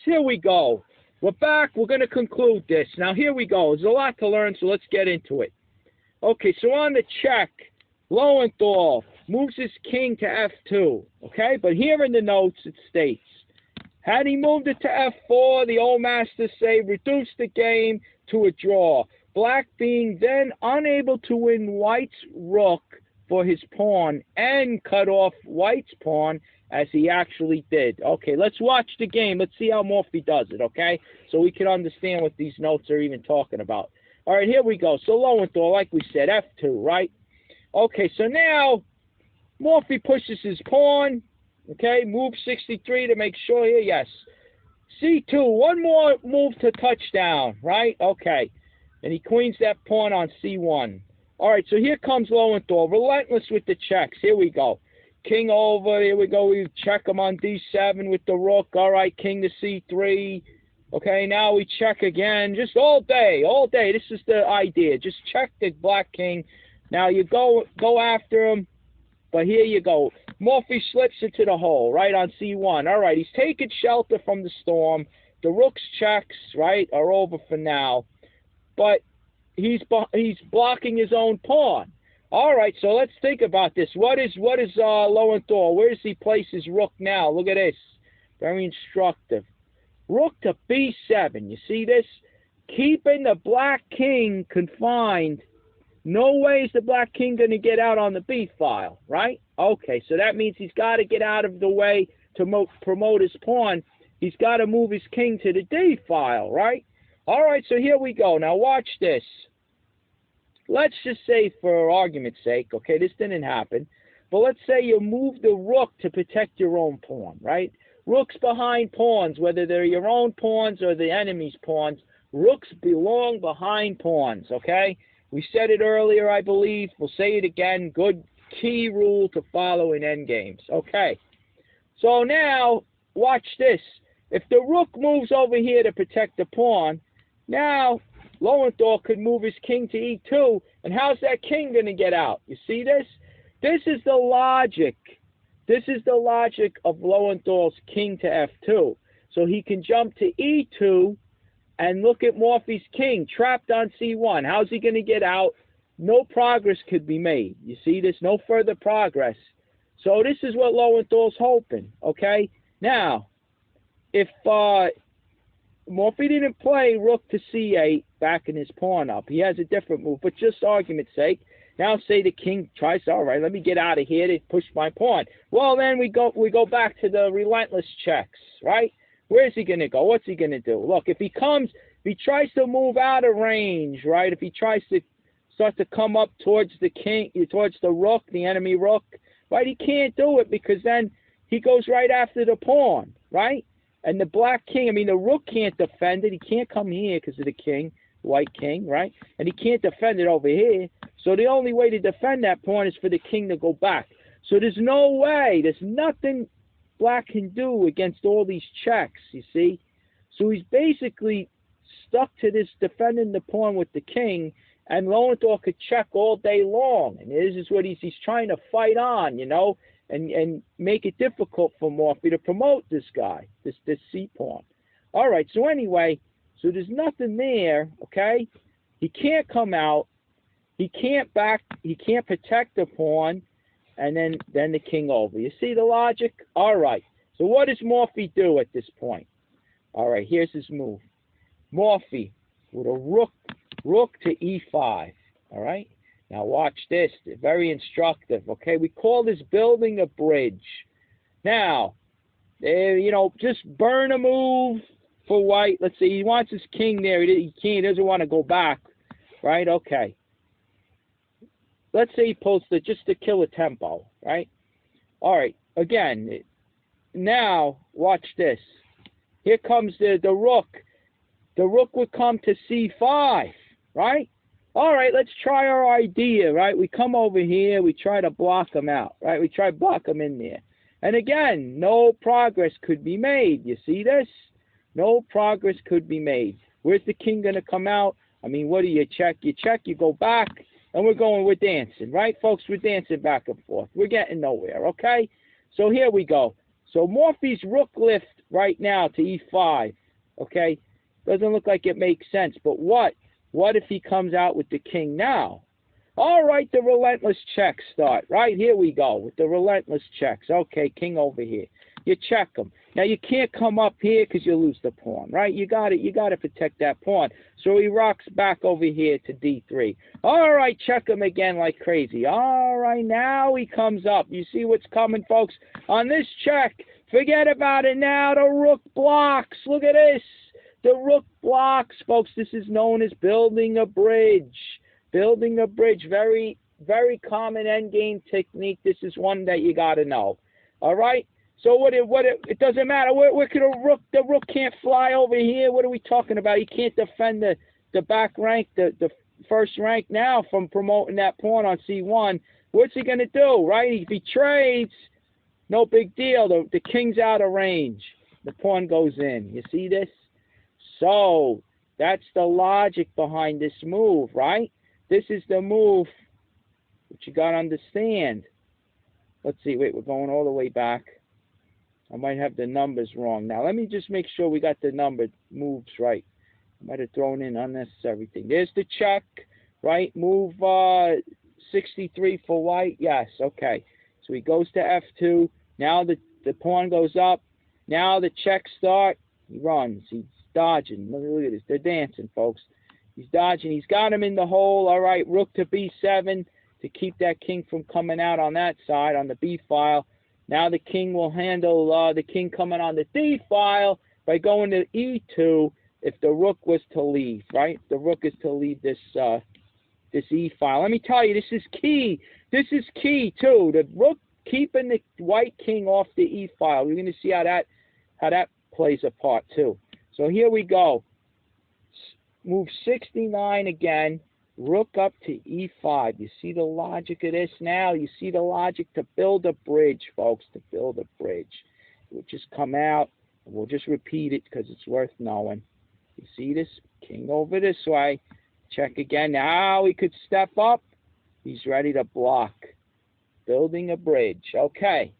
Here we go. We're back. We're going to conclude this. Now, here we go. There's a lot to learn, so let's get into it. Okay, so on the check, Lowenthal moves his king to f2. Okay, but here in the notes it states, had he moved it to f4, the old masters say, reduce the game to a draw. Black being then unable to win white's rook for his pawn and cut off white's pawn as he actually did. Okay, let's watch the game. Let's see how Morphy does it, okay? So we can understand what these notes are even talking about. All right, here we go. So Lowenthal, like we said, f2, right? Okay, so now Morphy pushes his pawn, okay? Move 63 to make sure here, yes. c2, one more move to touchdown, right? Okay, and he queens that pawn on c1. All right, so here comes Lowenthal, relentless with the checks. Here we go. King over, here we go. We check him on d7 with the rook. All right, king to c3. Okay, now we check again. Just all day, all day. This is the idea. Just check the black king. Now you go after him, but here you go. Morphy slips into the hole, right, on c1. All right, he's taking shelter from the storm. The rook's checks, right, are over for now. But he's blocking his own pawn. All right, so let's think about this. What is Lowenthal? Where does he place his rook now? Look at this. Very instructive. Rook to b7. You see this? Keeping the black king confined. No way is the black king going to get out on the b file, right? Okay, so that means he's got to get out of the way to promote his pawn. He's got to move his king to the d file, right? All right, so here we go. Now watch this. Let's just say, for argument's sake, okay, this didn't happen, but let's say you move the rook to protect your own pawn, right? Rooks behind pawns, whether they're your own pawns or the enemy's pawns, rooks belong behind pawns, okay? We said it earlier, I believe. We'll say it again. Good key rule to follow in endgames. Okay, so now watch this. If the rook moves over here to protect the pawn, now Lowenthal could move his king to e2, and how's that king going to get out? You see this? This is the logic. This is the logic of Lowenthal's king to f2. So he can jump to e2, and look at Morphy's king, trapped on c1. How's he going to get out? No progress could be made. You see this? No further progress. So this is what Lowenthal's hoping, okay? Now, if Morphy didn't play rook to c8, backing his pawn up. He has a different move, but just argument's sake, now say the king tries, all right, let me get out of here to push my pawn. Well, then we go back to the relentless checks, right? Where's he going to go? What's he going to do? Look, if he tries to move out of range, right? If he tries to start to come up towards the king, towards the rook, the enemy rook, right? He can't do it because then he goes right after the pawn, right? And the black king, I mean, the rook can't defend it. He can't come here because of the king, white king, right? And he can't defend it over here. So the only way to defend that pawn is for the king to go back. So there's no way, there's nothing black can do against all these checks, you see? So he's basically stuck to this defending the pawn with the king, and Lowenthal could check all day long. And this is what he's trying to fight on, you know? And make it difficult for Morphy to promote this guy, this c-pawn. All right, so anyway, so there's nothing there, okay? He can't come out. He can't protect the pawn, and then the king over. You see the logic? All right, so what does Morphy do at this point? All right, here's his move. Morphy with a rook to e5, all right? Now watch this, very instructive, okay? We call this building a bridge. Now, you know, just burn a move for white. Let's see, he wants his king there. He doesn't want to go back, right? Okay. Let's say he pulls just to kill a tempo, right? All right, again, now watch this. Here comes the rook. The rook would come to c5, right? All right, let's try our idea, right? We come over here, we try to block him out, right? We try to block him in there. And again, no progress could be made. You see this? No progress could be made. Where's the king going to come out? I mean, what do you check? You check, you go back, and we're dancing, right, folks? We're dancing back and forth. We're getting nowhere, okay? So here we go. So Morphy's rook lift right now to e5, okay? Doesn't look like it makes sense, but what? What if he comes out with the king now? All right, the relentless checks start. Right, here we go with the relentless checks. Okay, king over here. You check him. Now, you can't come up here because you lose the pawn, right? You got to protect that pawn. So he rocks back over here to d3. All right, check him again like crazy. All right, now he comes up. You see what's coming, folks? On this check, forget about it now. The rook blocks. Look at this. The rook blocks, folks. This is known as building a bridge. Building a bridge, very, very common endgame technique. This is one that you got to know. All right? So it doesn't matter. Where could the rook can't fly over here. What are we talking about? He can't defend the back rank, the first rank now from promoting that pawn on c1. What's he going to do, right? If he trades, no big deal. The king's out of range. The pawn goes in. You see this? So that's the logic behind this move, right? This is the move that you got to understand. Let's see. Wait, we're going all the way back. I might have the numbers wrong. Now, let me just make sure we got the number moves right. I might have thrown in unnecessary thing. There's the check, right? Move 63 for white. Yes, okay. So he goes to f2. Now the pawn goes up. Now the checks start. He runs. He's dodging. Look at this. They're dancing, folks. He's dodging. He's got him in the hole. All right, rook to b7 to keep that king from coming out on that side, on the b file. Now the king will handle the king coming on the d file by going to e2 if the rook was to leave, right? The rook is to leave this this e file. Let me tell you, this is key. This is key, too. The rook keeping the white king off the e file. We're going to see how that plays a part, too. So here we go. Move 69 again. Rook up to e5. You see the logic of this now? You see the logic to build a bridge, folks, to build a bridge. We'll just come out, and we'll just repeat it because it's worth knowing. You see this? King over this way. Check again. Now he could step up. He's ready to block. Building a bridge. Okay.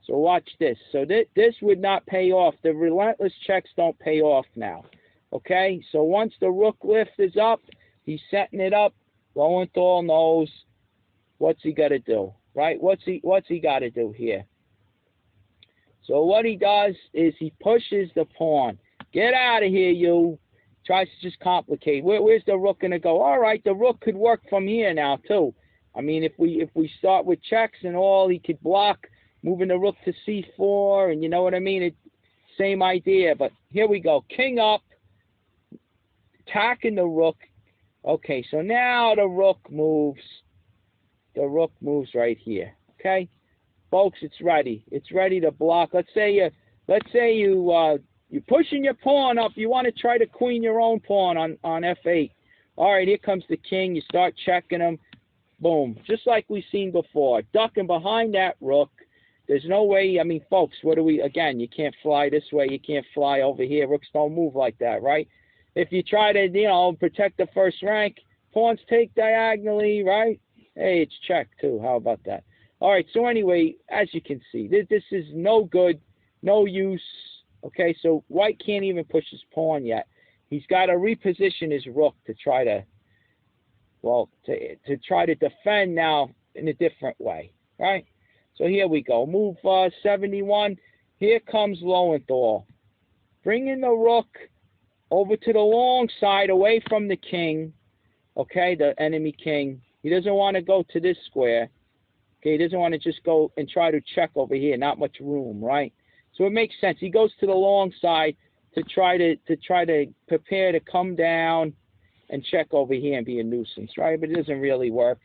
So watch this. So this would not pay off. The relentless checks don't pay off now. Okay? So once the rook lift is up, he's setting it up. Lowenthal knows what's he got to do, right? What's he got to do here? So what he does is he pushes the pawn. Get out of here, you. Tries to just complicate. Where's the rook going to go? All right, the rook could work from here now too. I mean, if we start with checks and all, he could block, moving the rook to c4, and you know what I mean? Same idea, but here we go. King up, attacking the rook. Okay, so now the rook moves. The rook moves right here. Okay, folks, it's ready. It's ready to block. Let's say you're pushing your pawn up. You want to try to queen your own pawn on f8. All right, here comes the king. You start checking him. Boom, just like we've seen before. Ducking behind that rook. There's no way. I mean, folks, again, you can't fly this way. You can't fly over here. Rooks don't move like that, right? If you try to, protect the first rank, pawns take diagonally, right? Hey, it's check, too. How about that? All right, so anyway, as you can see, this is no good, no use. Okay, so white can't even push his pawn yet. He's got to reposition his rook to try to, to try to defend now in a different way, right? So here we go. Move 71. Here comes Lowenthal. Bringing the rook over to the long side, away from the king, okay, the enemy king. He doesn't want to go to this square. Okay, he doesn't want to just go and try to check over here. Not much room, right? So it makes sense. He goes to the long side to try to prepare to come down and check over here and be a nuisance, right? But it doesn't really work.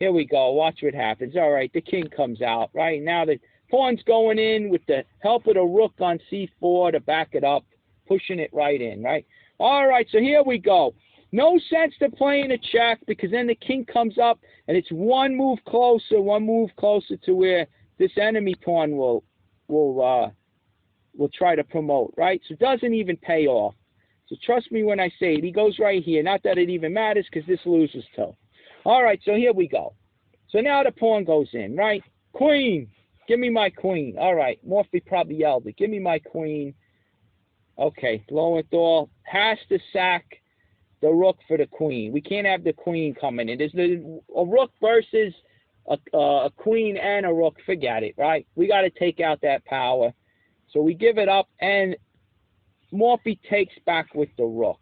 Here we go. Watch what happens. All right, the king comes out, right? Now the pawn's going in with the help of the rook on c4 to back it up, pushing it right in, right? All right, so here we go. No sense to playing a check because then the king comes up and it's one move closer to where this enemy pawn will try to promote, right? So it doesn't even pay off. So trust me when I say it. He goes right here. Not that it even matters because this loses too. All right, so here we go. So now the pawn goes in, right? Queen. Give me my queen. All right. Morphy probably yelled it. Give me my queen. Okay. Lowenthal has to sack the rook for the queen. We can't have the queen coming in. There's a rook versus a queen and a rook. Forget it, right? We got to take out that power. So we give it up, and Morphy takes back with the rook.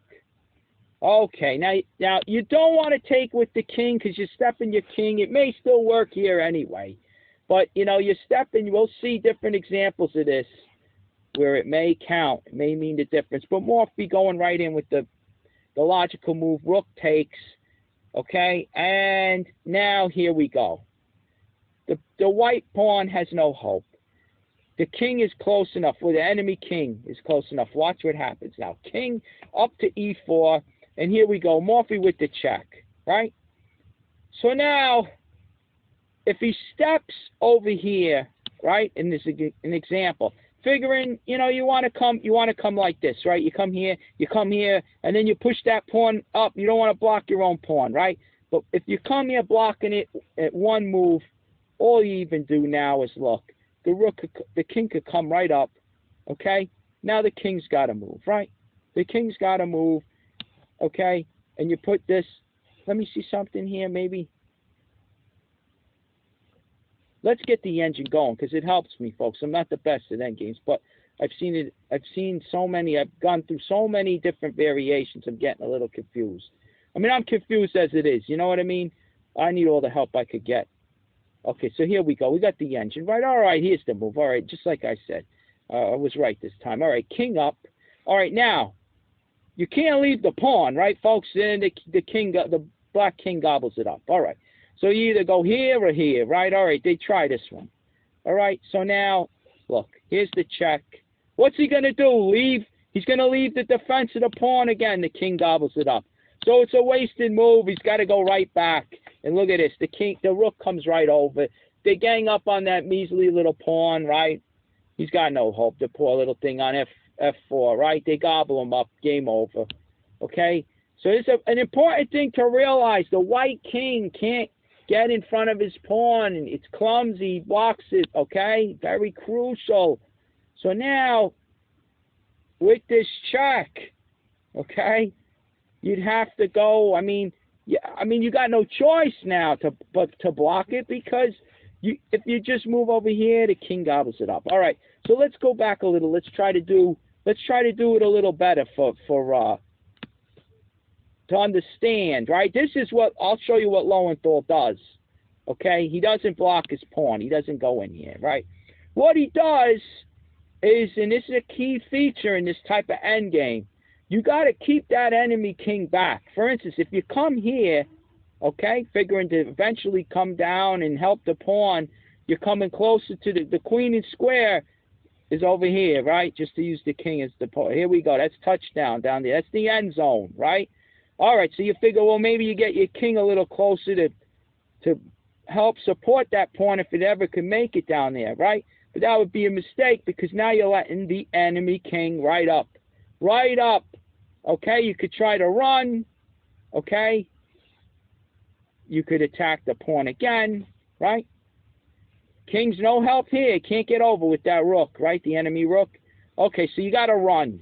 Okay, now you don't want to take with the king because you're stepping your king. It may still work here anyway. But, you know, you're stepping. We'll see different examples of this where it may count. It may mean the difference. But Morphy going right in with the logical move. Rook takes. Okay, and now here we go. The white pawn has no hope. The king is close enough, or the enemy king is close enough. Watch what happens now. King up to e4, and here we go. Morphy with the check, right? So now, if he steps over here, right, and this is an example, figuring, you know, you want to come like this, right? You come here, and then you push that pawn up. You don't want to block your own pawn, right? But if you come here blocking it at one move, all you even do now is look. The king could come right up, okay? Now the king's got to move, right? The king's got to move, okay? And you put this, let me see something here, maybe. Let's get the engine going because it helps me, folks. I'm not the best at endgames, but I've seen so many, I've gone through so many different variations. I'm getting a little confused. I mean, I'm confused as it is. You know what I mean? I need all the help I could get. Okay, so here we go. We got the engine, right? All right, here's the move. All right, just like I said. I was right this time. All right, king up. All right, now, you can't leave the pawn, right, folks? Then the black king gobbles it up. All right, so you either go here or here, right? All right, they try this one. All right, so now, look, here's the check. What's he going to do? Leave? He's going to leave the defense of the pawn again. The king gobbles it up. So it's a wasted move. He's got to go right back. And look at this. The rook comes right over. They gang up on that measly little pawn, right? He's got no hope. The poor little thing on F4, right? They gobble him up. Game over. Okay? So it's an important thing to realize. The white king can't get in front of his pawn. And it's clumsy. He blocks it. Okay? Very crucial. So now, with this check, okay, you'd have to go. I mean, you got no choice now but to block it because if you just move over here, the king gobbles it up. All right, so let's go back a little. Let's try to do it a little better to understand. Right, this is what I'll show you what Lowenthal does. Okay, he doesn't block his pawn. He doesn't go in here. Right, what he does is, and this is a key feature in this type of endgame. You got to keep that enemy king back. For instance, if you come here, okay, figuring to eventually come down and help the pawn, you're coming closer to the queen in square is over here, right? Just to use the king as the pawn. Here we go. That's touchdown down there. That's the end zone, right? All right, so you figure, well, maybe you get your king a little closer to help support that pawn if it ever could make it down there, right? But that would be a mistake because now you're letting the enemy king right up. Right up. Okay, you could try to run. Okay. You could attack the pawn again, right? King's no help here. Can't get over with that rook, right? The enemy rook. Okay, so you got to run.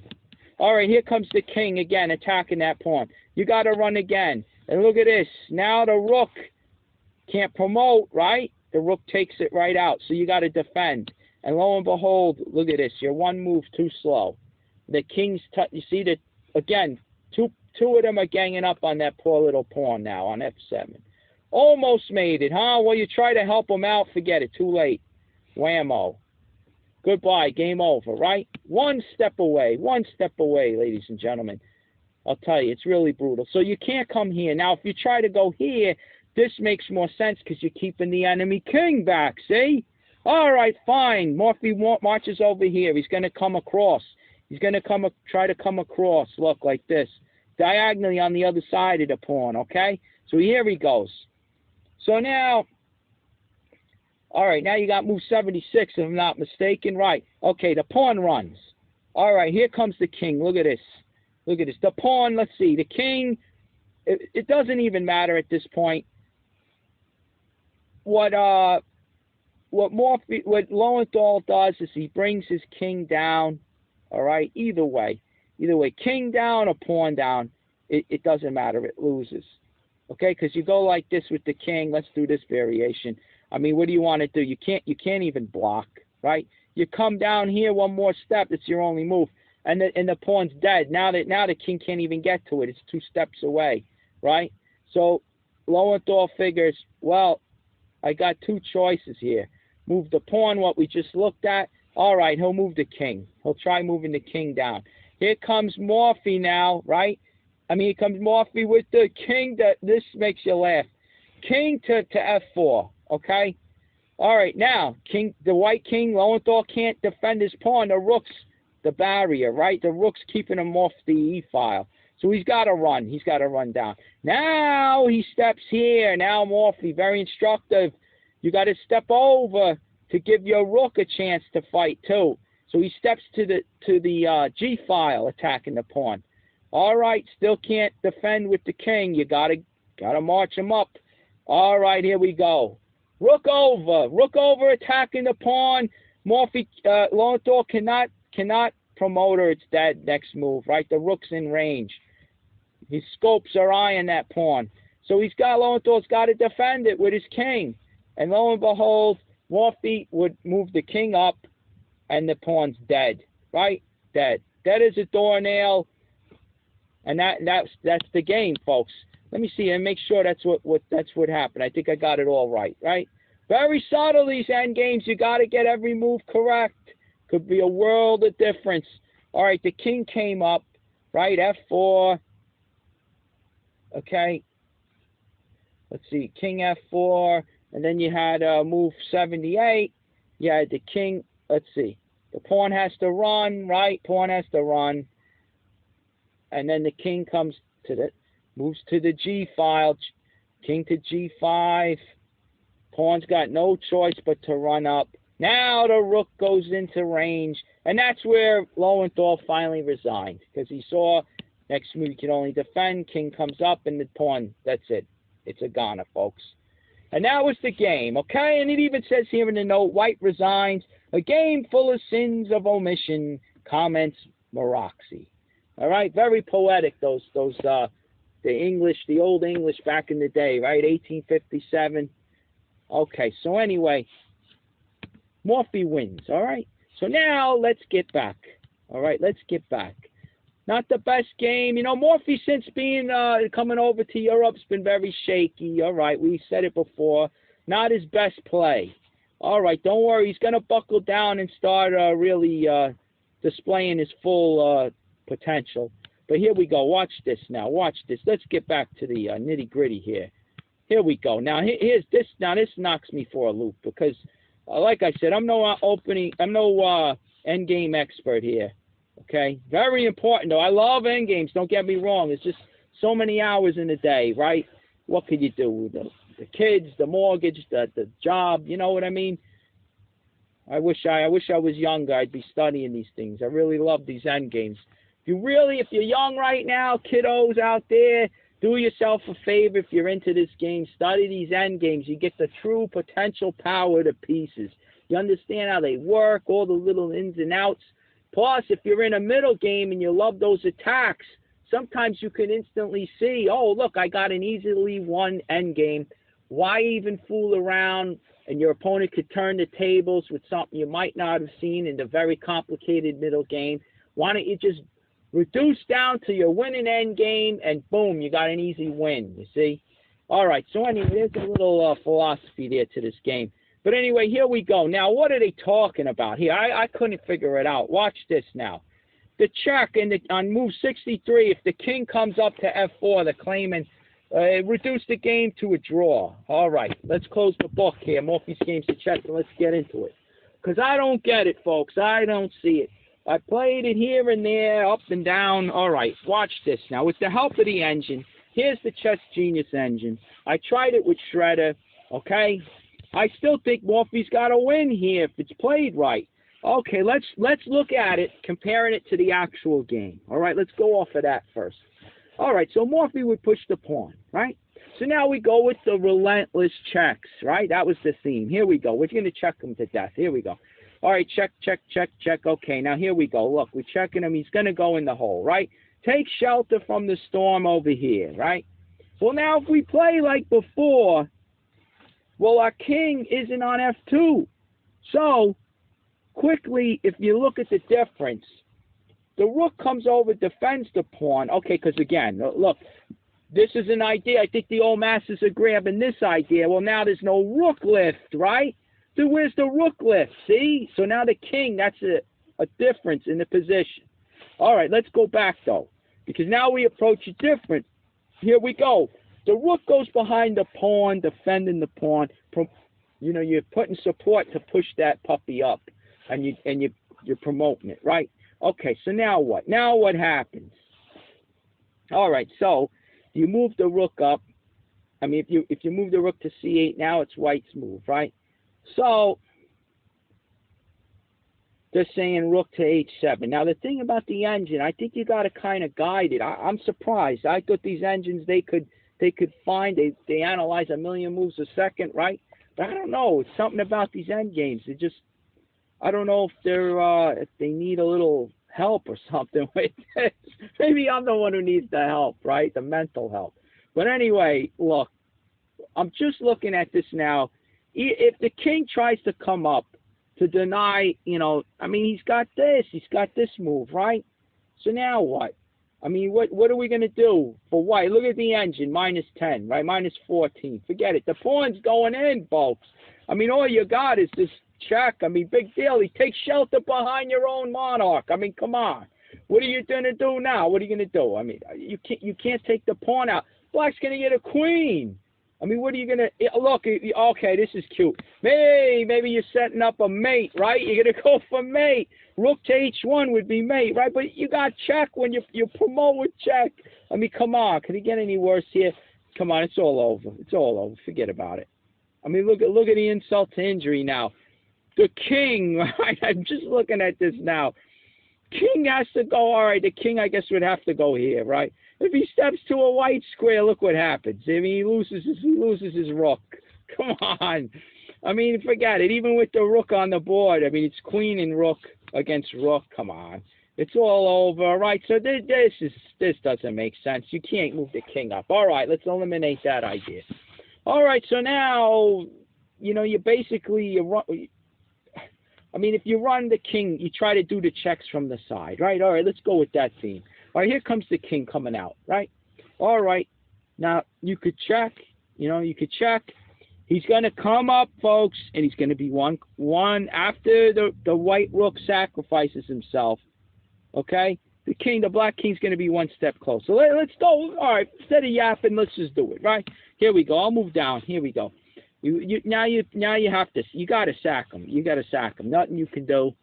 All right, here comes the king again attacking that pawn. You got to run again. And look at this. Now the rook can't promote, right? The rook takes it right out. So you got to defend. And lo and behold, look at this. You're one move too slow. The king's you see that again. Two of them are ganging up on that poor little pawn now on F7. Almost made it, huh? Well, you try to help them out. Forget it. Too late. Whammo. Goodbye. Game over, right? One step away, ladies and gentlemen. I'll tell you, it's really brutal. So you can't come here. Now, if you try to go here, this makes more sense because you're keeping the enemy king back, see? All right, fine. Morphy marches over here. He's going to come across. He's going to try to come across, look, like this, diagonally on the other side of the pawn, okay? So here he goes. So now, all right, now you got move 76, if I'm not mistaken. Right. Okay, the pawn runs. All right, here comes the king. Look at this. Look at this. The pawn, let's see. The king, it doesn't even matter at this point what what Lowenthal does is he brings his king down. All right, either way, king down or pawn down, it doesn't matter. It loses. Okay, because you go like this with the king. Let's do this variation. I mean, what do you want to do? You can't even block, right? You come down here one more step. It's your only move, and the pawn's dead. Now the king can't even get to it. It's 2 steps away, right? So Lowenthal figures, well, I got 2 choices here. Move the pawn, what we just looked at. All right, he'll move the king. He'll try moving the king down. Here comes Morphy now, right? I mean, here comes Morphy with the king. This makes you laugh. King to f4, okay? All right, now, the white king, Lowenthal can't defend his pawn. The rook's the barrier, right? The rook's keeping him off the e-file. So he's got to run. He's got to run down. Now he steps here. Now Morphy, very instructive. You got to step over to give your rook a chance to fight too. So he steps to the G-file, attacking the pawn. All right, still can't defend with the king. You gotta march him up. All right, here we go. Rook over, attacking the pawn. Morphy, Lowenthal cannot promote her. It's dead. Next move, right? The rook's in range. His scopes are eyeing that pawn. So Lowenthal's got to defend it with his king. And lo and behold, Morphy would move the king up, and the pawn's dead, right? Dead as a doornail. And that's the game, folks. Let me see and make sure that's what happened. I think I got it all right? Very subtle, these end games. You got to get every move correct. Could be a world of difference. All right, the king came up, right? F4. Okay. Let's see, king F4, and then you had move 78. You had the king. Let's see. The pawn has to run, right? Pawn has to run. And then the king moves to the G file. King to G5. Pawn's got no choice but to run up. Now the rook goes into range. And that's where Lowenthal finally resigned. Because he saw next move he could only defend. King comes up and the pawn. That's it. It's a goner, folks. And that was the game, okay? And it even says here in the note, white resigns. A game full of sins of omission, comments Moraxi. All right, very poetic, the old English back in the day, right? 1857. Okay, so anyway, Morphy wins, all right? So now let's get back. All right, let's get back. Not the best game. You know, Morphy, since coming over to Europe, has been very shaky. All right, we said it before. Not his best play. All right, don't worry. He's going to buckle down and start really displaying his full potential. But here we go. Watch this now. Watch this. Let's get back to the nitty-gritty here. Here we go. Now, here's this. Now, this knocks me for a loop because, like I said, I'm no endgame expert here. Okay? Very important, though. I love endgames. Don't get me wrong. It's just so many hours in a day, right? What could you do? The kids, the mortgage, the job. You know what I mean? I wish I was younger. I'd be studying these things. I really love these endgames. If you're young right now, kiddos out there, do yourself a favor. If you're into this game, study these end games. You get the true potential power to pieces. You understand how they work, all the little ins and outs. Plus, if you're in a middle game and you love those attacks, sometimes you can instantly see, oh, look, I got an easily won end game. Why even fool around? And your opponent could turn the tables with something you might not have seen in the very complicated middle game. Why don't you just reduce down to your winning end game, and boom, you got an easy win, you see? All right, so anyway, there's a little philosophy there to this game. But anyway, here we go. Now, what are they talking about here? I couldn't figure it out. Watch this now. The check on move 63, if the king comes up to F4, they're claiming reduce the game to a draw. All right, let's close the book here. Morphy's Games to Check, and let's get into it. Because I don't get it, folks. I don't see it. I played it here and there, up and down. All right, watch this now. With the help of the engine, here's the Chess Genius engine. I tried it with Shredder, okay? I still think Morphy's got to win here if it's played right. Okay, let's look at it, comparing it to the actual game. All right, let's go off of that first. All right, so Morphy would push the pawn, right? So now we go with the relentless checks, right? That was the theme. Here we go. We're going to check him to death. Here we go. All right, check, check, check, check. Okay, now here we go. Look, we're checking him. He's going to go in the hole, right? Take shelter from the storm over here, right? Well, now if we play like before, well, our king isn't on F2. So, quickly, if you look at the difference, the rook comes over, defends the pawn. Okay, because again, look, this is an idea. I think the old masters are grabbing this idea. Well, now there's no rook lift, right? So where's the rook lift? See? So now the king, that's a difference in the position. All right, let's go back, though, because now we approach it different. Here we go. The rook goes behind the pawn, defending the pawn. You know, you're putting support to push that puppy up, and you're promoting it, right? Okay, so now what? Now what happens? All right, so you move the rook up. I mean, if you move the rook to c8, now it's white's move, right? So they're saying rook to h7. Now the thing about the engine, I think you got to kind of guide it. I'm surprised. I thought these engines they could find. They analyze a million moves a second, right? But I don't know. It's something about these end games. They just, I don't know if they need a little help or something with this. Maybe I'm the one who needs the help, right? The mental help. But anyway, look, I'm just looking at this now. If the king tries to come up to deny, you know, I mean, he's got this move, right? So now what? I mean, what are we going to do for white? Look at the engine, -10, right? -14. Forget it. The pawn's going in, folks. I mean, all you got is this check. I mean, big deal. He takes shelter behind your own monarch. I mean, come on. What are you going to do now? What are you going to do? I mean, you can't take the pawn out. Black's going to get a queen. I mean, what are you going to... Look, okay, this is cute. Maybe you're setting up a mate, right? You're going to go for mate. Rook to h1 would be mate, right? But you got check when you promote with check. I mean, come on. Can it get any worse here? Come on, it's all over. It's all over. Forget about it. I mean, look at the insult to injury now. The king, right? I'm just looking at this now. King has to go. All right, the king, I guess, would have to go here, right? If he steps to a white square, look what happens. I mean, he loses his rook. Come on. I mean, forget it. Even with the rook on the board, I mean, it's queen and rook against rook. Come on. It's all over, right? So this doesn't make sense. You can't move the king up. All right, let's eliminate that idea. All right, so now, you know, you basically run. I mean, if you run the king, you try to do the checks from the side, right? All right, let's go with that theme. All right, here comes the king coming out, right? All right, now you could check, you know, you could check. He's going to come up, folks, and he's going to be one after the white rook sacrifices himself, okay? The black king's going to be one step closer. Let's go. All right, instead of yapping, let's just do it, right? Here we go. I'll move down. Here we go. Now you have to. You got to sack him. You got to sack him. Nothing you can do,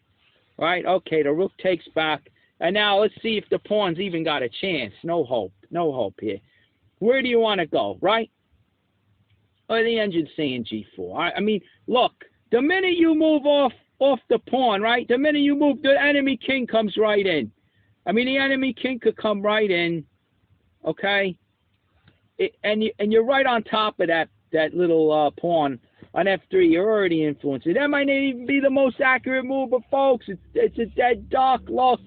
right? Okay, the rook takes back. And now let's see if the pawn's even got a chance. No hope. No hope here. Where do you want to go, right? Oh, the engine's saying G4. I mean, look, the minute you move off the pawn, right? The minute you move, the enemy king comes right in. I mean, the enemy king could come right in, okay? And you're right on top of that little pawn on F3. You're already influencing. That might not even be the most accurate move, but folks, it's a dead duck. Look.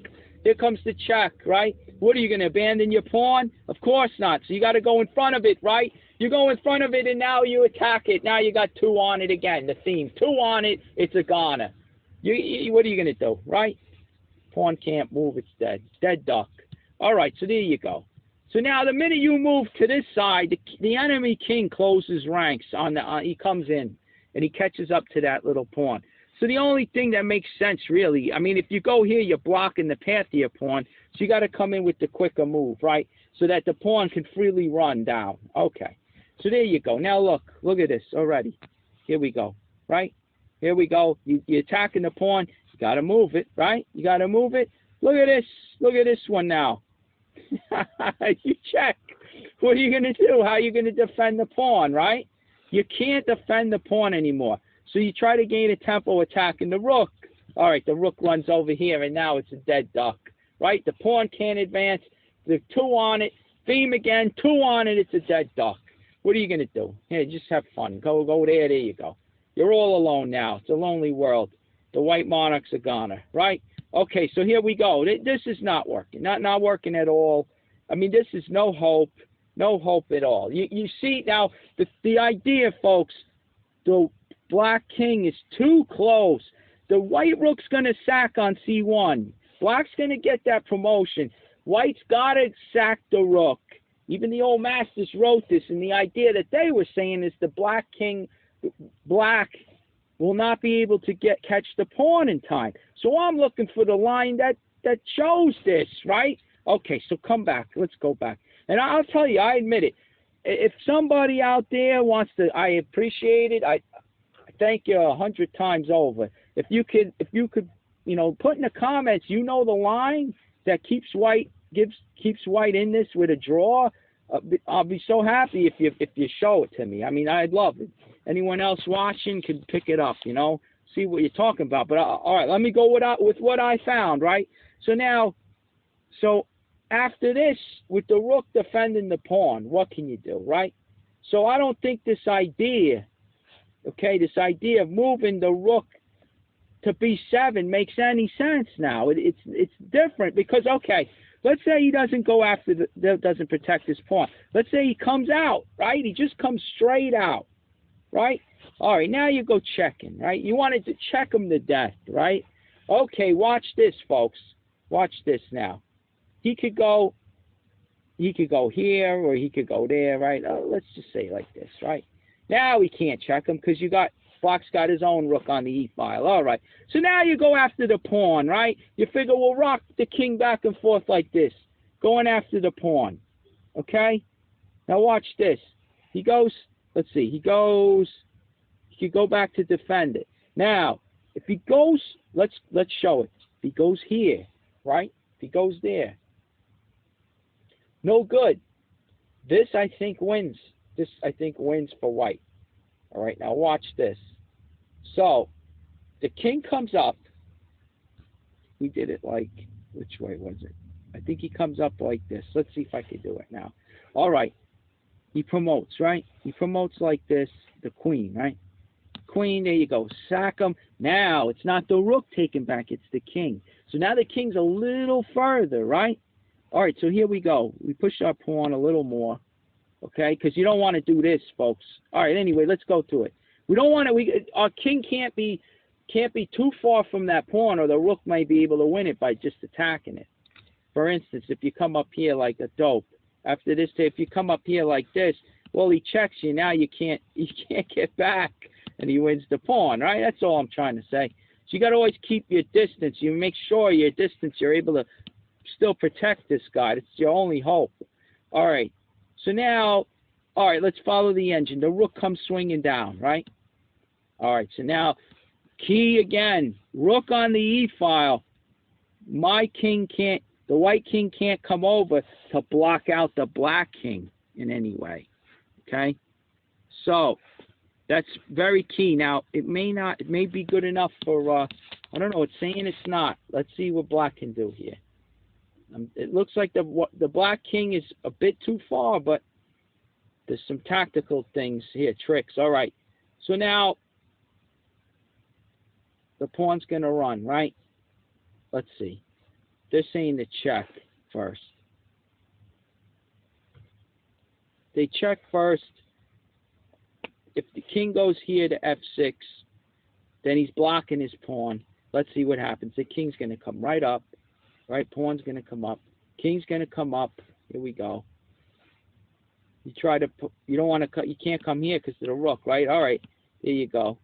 Here comes the check, right? What are you going to abandon your pawn? Of course not. So you got to go in front of it, right? You go in front of it, and now you attack it. Now you got 2 on it again. The theme, 2 on it. It's a goner. What are you going to do, right? Pawn can't move. It's dead. Dead duck. All right. So there you go. So now the minute you move to this side, the enemy king closes ranks. He comes in, and he catches up to that little pawn. So the only thing that makes sense, really, I mean, if you go here, you're blocking the path of your pawn, so you got to come in with the quicker move, right, so that the pawn can freely run down. Okay, so there you go. Now look at this already. Here we go, right? Here we go. You're attacking the pawn. You got to move it, right? You got to move it. Look at this. Look at this one now. You check. What are you going to do? How are you going to defend the pawn, right? You can't defend the pawn anymore. So you try to gain a tempo attacking the rook. All right, the rook runs over here, and now it's a dead duck, right? The pawn can't advance. The 2 on it. Theme again, 2 on it. It's a dead duck. What are you going to do? Here, just have fun. Go there. There you go. You're all alone now. It's a lonely world. The white monarchs are gone, right? Okay, so here we go. This is not working. Not working at all. I mean, this is no hope. No hope at all. You see now, the idea, folks, the black king is too close. The white rook's going to sack on c1. Black's going to get that promotion. White's got to sack the rook. Even the old masters wrote this, and the idea that they were saying is the black king, black, will not be able to catch the pawn in time. So I'm looking for the line that shows this, right? Okay, so come back. Let's go back. And I'll tell you, I admit it. If somebody out there wants to, I appreciate it. I thank you 100 times over. If you could, put in the comments, the line that keeps white in this with a draw. I'll be so happy if you show it to me. I mean, I'd love it. Anyone else watching can pick it up, see what you're talking about. But all right, let me go with what I found, right? So after this, with the rook defending the pawn, what can you do, right? So I don't think this idea of moving the rook to b7 makes any sense now. It's different because, okay, let's say he doesn't go after doesn't protect his pawn. Let's say he comes out, right? He just comes straight out, right? All right, now you go checking, right? You wanted to check him to death, right? Okay, watch this, folks. Watch this now. He could go here or he could go there, right? Let's just say like this, right? Now we can't check him because Black's got his own rook on the e-file. All right. So now you go after the pawn, right? You figure we'll rock the king back and forth like this, going after the pawn. Okay? Now watch this. He goes, let's see, he could go back to defend it. Now, if he goes, let's show it. If he goes here, right? If he goes there, no good. This, I think, wins. This, I think, wins for white. All right, now watch this. So, the king comes up. We did it like, which way was it? I think he comes up like this. Let's see if I can do it now. All right. He promotes, right? He promotes like this, the queen, right? Queen, there you go. Sack him. Now, it's not the rook taken back, it's the king. So now the king's a little further, right? All right, so here we go. We push our pawn a little more, okay? Because you don't want to do this, folks. All right, anyway, let's go to it. We don't want to. Our king can't be too far from that pawn, or the rook may be able to win it by just attacking it. For instance, if you come up here like a dope, after this, if you come up here like this, well, he checks you. Now you can't get back, and he wins the pawn, right? That's all I'm trying to say. So you got to always keep your distance. You make sure your distance, you're able to still protect this guy. It's your only hope. All right. So now, all right, let's follow the engine. The rook comes swinging down, right? All right. So now, key again. Rook on the e-file. My king can't, the white king can't come over to block out the black king in any way. Okay? So, that's very key. Now, it may be good enough for, I don't know, it's saying it's not. Let's see what black can do here. It looks like the black king is a bit too far, but there's some tactical things here, tricks. All right. So now, the pawn's going to run, right? Let's see. They're saying to check first. They check first. If the king goes here to f6, then he's blocking his pawn. Let's see what happens. The king's going to come right up. Right? Pawn's going to come up. King's going to come up. Here we go. You try to put, you don't want to cut, you can't come here because of the rook, right? All right. There you go.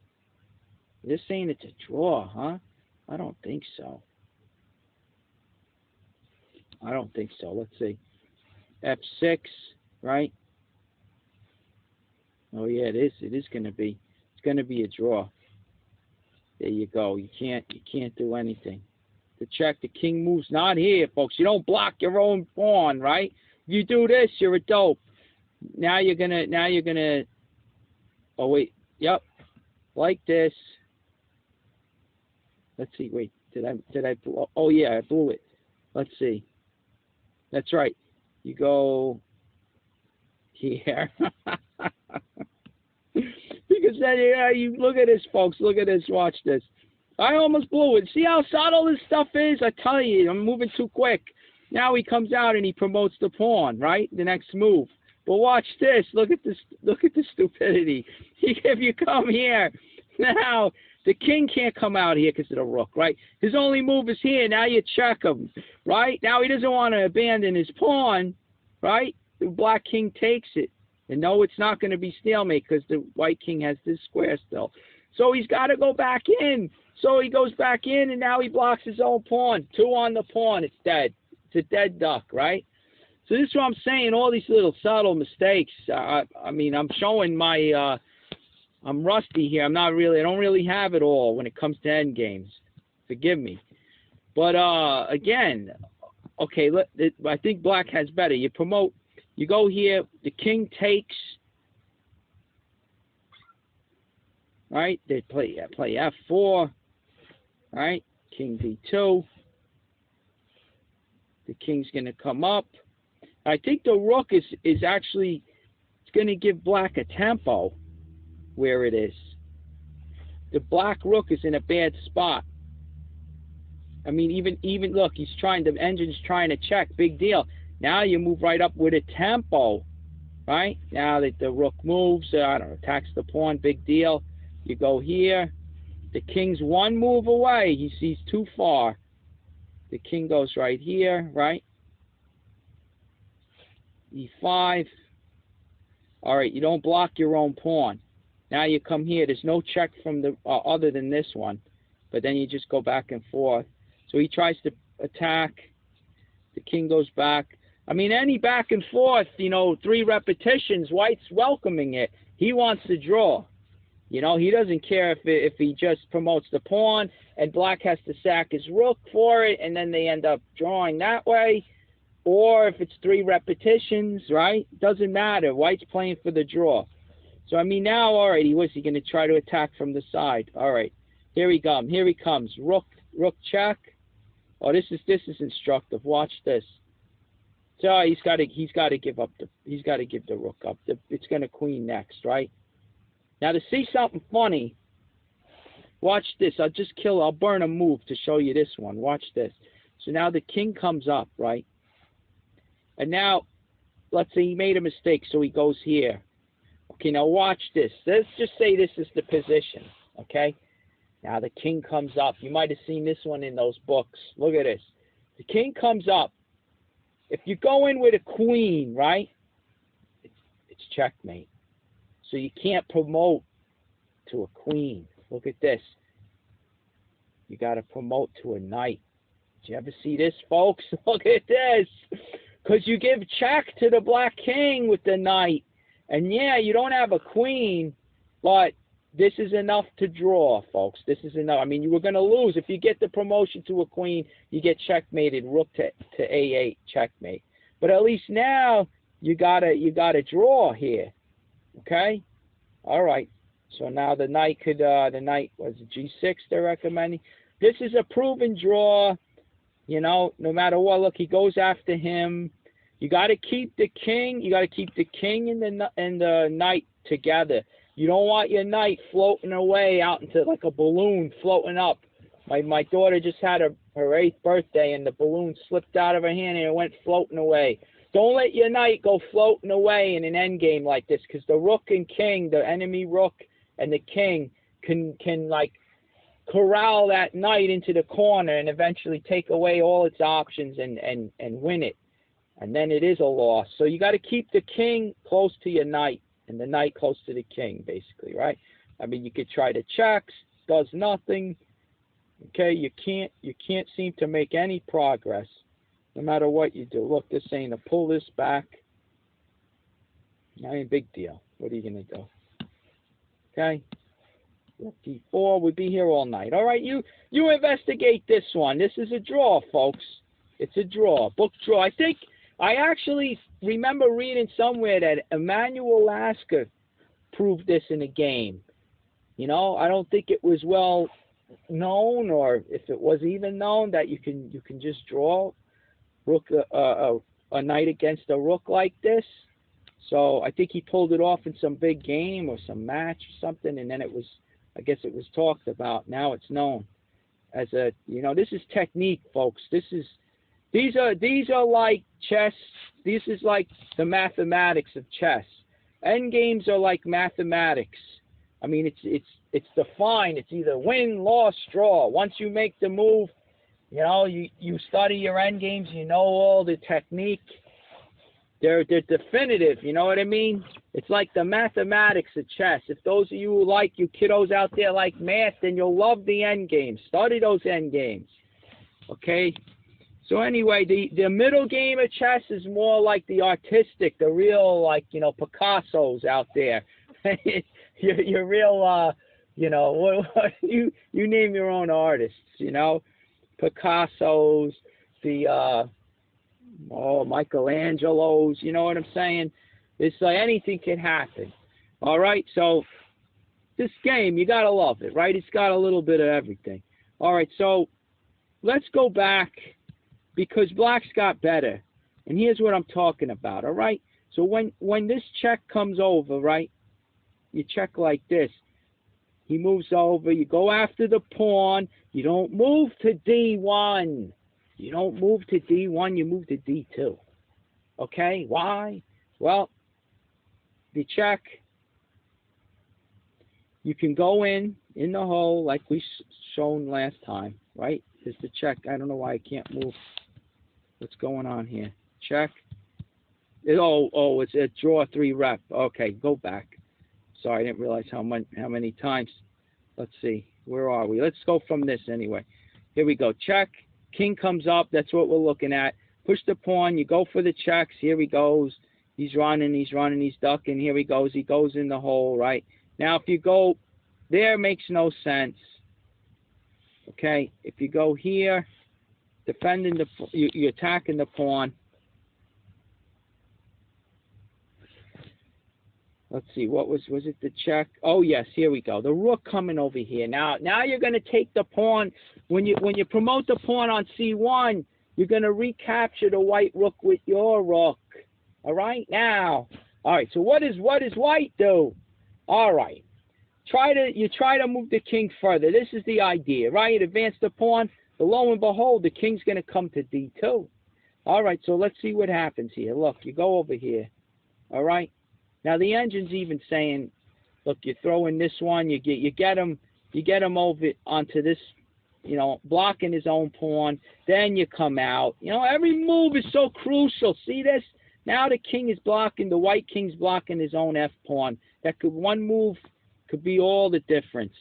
They're saying it's a draw, huh? I don't think so. I don't think so. Let's see. f6, right? Oh yeah, it is. It is going to be. It's going to be a draw. There you go. You can't do anything. To check, the king moves not here, folks. You don't block your own pawn, right? If you do this, you're a dope. Now you're gonna. Oh wait. Yep. Like this. Let's see. Wait. Did I? Oh yeah, I blew it. Let's see. That's right. You go here. Because then, you look at this, folks. Look at this. Watch this. I almost blew it. See how subtle this stuff is? I tell you, I'm moving too quick. Now he comes out and he promotes the pawn, right? The next move. But watch this. Look at this. Look at the stupidity. If you come here, now the king can't come out here because of the rook, right? His only move is here. Now you check him, right? Now he doesn't want to abandon his pawn, right? The black king takes it. And no, it's not going to be stalemate because the white king has this square still. So he's got to go back in. So he goes back in, and now he blocks his own pawn. 2 on the pawn. It's dead. It's a dead duck, right? So this is what I'm saying, all these little subtle mistakes. I mean, I'm showing my, I'm rusty here. I don't really have it all when it comes to end games. Forgive me. But, again, okay, I think black has better. You promote. You go here, the king takes, right? They play f4, right? King d2. The king's going to come up. I think the rook is actually, it's going to give black a tempo where it is. The black rook is in a bad spot. I mean, even look, the engine's trying to check, big deal. Now you move right up with a tempo, right? Now that the rook moves, I don't know, attacks the pawn, big deal. You go here. The king's 1 move away. He sees too far. The king goes right here, right? e5. All right, you don't block your own pawn. Now you come here. There's no check from the other than this one, but then you just go back and forth. So he tries to attack. The king goes back. I mean, any back and forth, 3 repetitions, white's welcoming it. He wants to draw. He doesn't care if he just promotes the pawn and black has to sack his rook for it, and then they end up drawing that way. Or if it's 3 repetitions, right? Doesn't matter. White's playing for the draw. So, I mean, now, all right, what's he going to try to attack from the side? All right, here he comes. Here he comes. Rook check. Oh, this is instructive. Watch this. So he's got to give the rook up. It's going to queen next, right? Now to see something funny, watch this. I'll burn a move to show you this one. Watch this. So now the king comes up, right? And now, let's say he made a mistake, so he goes here. Okay, now watch this. Let's just say this is the position, okay? Now the king comes up. You might have seen this one in those books. Look at this. The king comes up. If you go in with a queen, right, it's checkmate. So you can't promote to a queen. Look at this. You got to promote to a knight. Did you ever see this, folks? Look at this. Because you give check to the black king with the knight. And yeah, you don't have a queen, but this is enough to draw, folks. This is enough. I mean, you were going to lose. If you get the promotion to a queen, you get checkmated, rook to a8, checkmate. But at least now you gotta draw here. Okay? All right. So now the knight was g6 they're recommending. This is a proven draw. No matter what. Look, he goes after him. You got to keep the king. You got to keep the king and the knight together. You don't want your knight floating away out into like a balloon floating up. My daughter just had her 8th birthday, and the balloon slipped out of her hand and it went floating away. Don't let your knight go floating away in an endgame like this, because the rook and king, the enemy rook and the king, can like corral that knight into the corner and eventually take away all its options and win it. And then it is a loss. So you got to keep the king close to your knight and the knight close to the king, basically, right? I mean, you could try to check, does nothing. Okay, you can't seem to make any progress no matter what you do. Look, this saying to pull this back. Not a big deal. What are you going to do? Okay. D4, we'd be here all night. All right, you investigate this one. This is a draw, folks. It's a draw, book draw. I think I actually remember reading somewhere that Emmanuel Lasker proved this in a game. I don't think it was well known, or if it was even known, that you can just draw rook a knight against a rook like this. So I think he pulled it off in some big game or some match or something, and then it was, I guess it was talked about. Now it's known as a, this is technique, folks. These are like chess. This is like the mathematics of chess. End games are like mathematics. I mean, it's defined. It's either win, loss, draw. Once you make the move, you study your end games. You know all the technique. They're definitive, you know what I mean? It's like the mathematics of chess. If those of you who like, you kiddos out there like math, then you'll love the end games. Study those end games, okay? So anyway, the middle game of chess is more like the artistic, the real, like, Picasso's out there. your real, you name your own artists, Picasso's, the, Michelangelo's, you know what I'm saying? It's like anything can happen. All right, so this game, you got to love it, right? It's got a little bit of everything. All right, so let's go back because black's got better. And here's what I'm talking about, all right? So when this check comes over, right, you check like this. He moves over. You go after the pawn. You don't move to D1. You don't move to D1, you move to D2. Okay, why? Well, the check, you can go in the hole like we shown last time, right? There's the check. I don't know why I can't move. What's going on here? Check. It's a draw 3 rep. Okay, go back. Sorry, I didn't realize how many times. Let's see. Where are we? Let's go from this anyway. Here we go. Check. King comes up. That's what we're looking at. Push the pawn. You go for the checks. Here he goes. He's running. He's ducking. Here he goes. He goes in the hole, right? Now, if you go there, makes no sense. Okay? If you go here, defending you're attacking the pawn. Let's see, what was it the check? Oh yes, here we go. The rook coming over here. Now you're going to take the pawn. When you promote the pawn on C1, you're going to recapture the white rook with your rook. All right, now. All right. So what does white do? All right. You try to move the king further. This is the idea, right? Advance the pawn. But lo and behold, the king's going to come to D2. All right. So let's see what happens here. Look, you go over here. All right. Now the engine's even saying, look, you throw in this one, you get him over onto this, blocking his own pawn. Then you come out. Every move is so crucial. See this? Now the king is blocking, the white king's blocking his own F pawn. One move could be all the difference,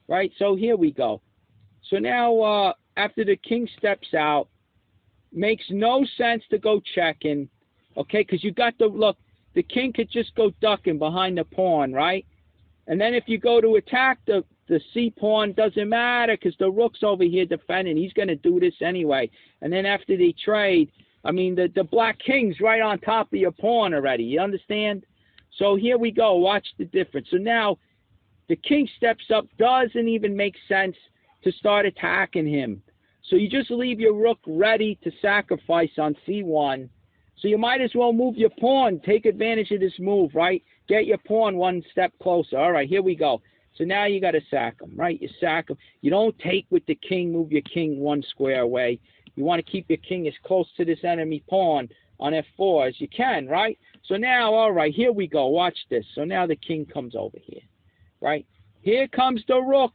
right? So here we go. So now after the king steps out, makes no sense to go checking, okay? Because you got look. The king could just go ducking behind the pawn, right? And then if you go to attack the C pawn, doesn't matter because the rook's over here defending. He's going to do this anyway. And then after they trade, I mean, the black king's right on top of your pawn already. You understand? So here we go. Watch the difference. So now the king steps up. Doesn't even make sense to start attacking him. So you just leave your rook ready to sacrifice on C1. So you might as well move your pawn. Take advantage of this move, right? Get your pawn one step closer. All right, here we go. So now you got to sack him, right? You sack him. You don't take with the king, move your king one square away. You want to keep your king as close to this enemy pawn on F4 as you can, right? So now, all right, here we go. Watch this. So now the king comes over here, right? Here comes the rook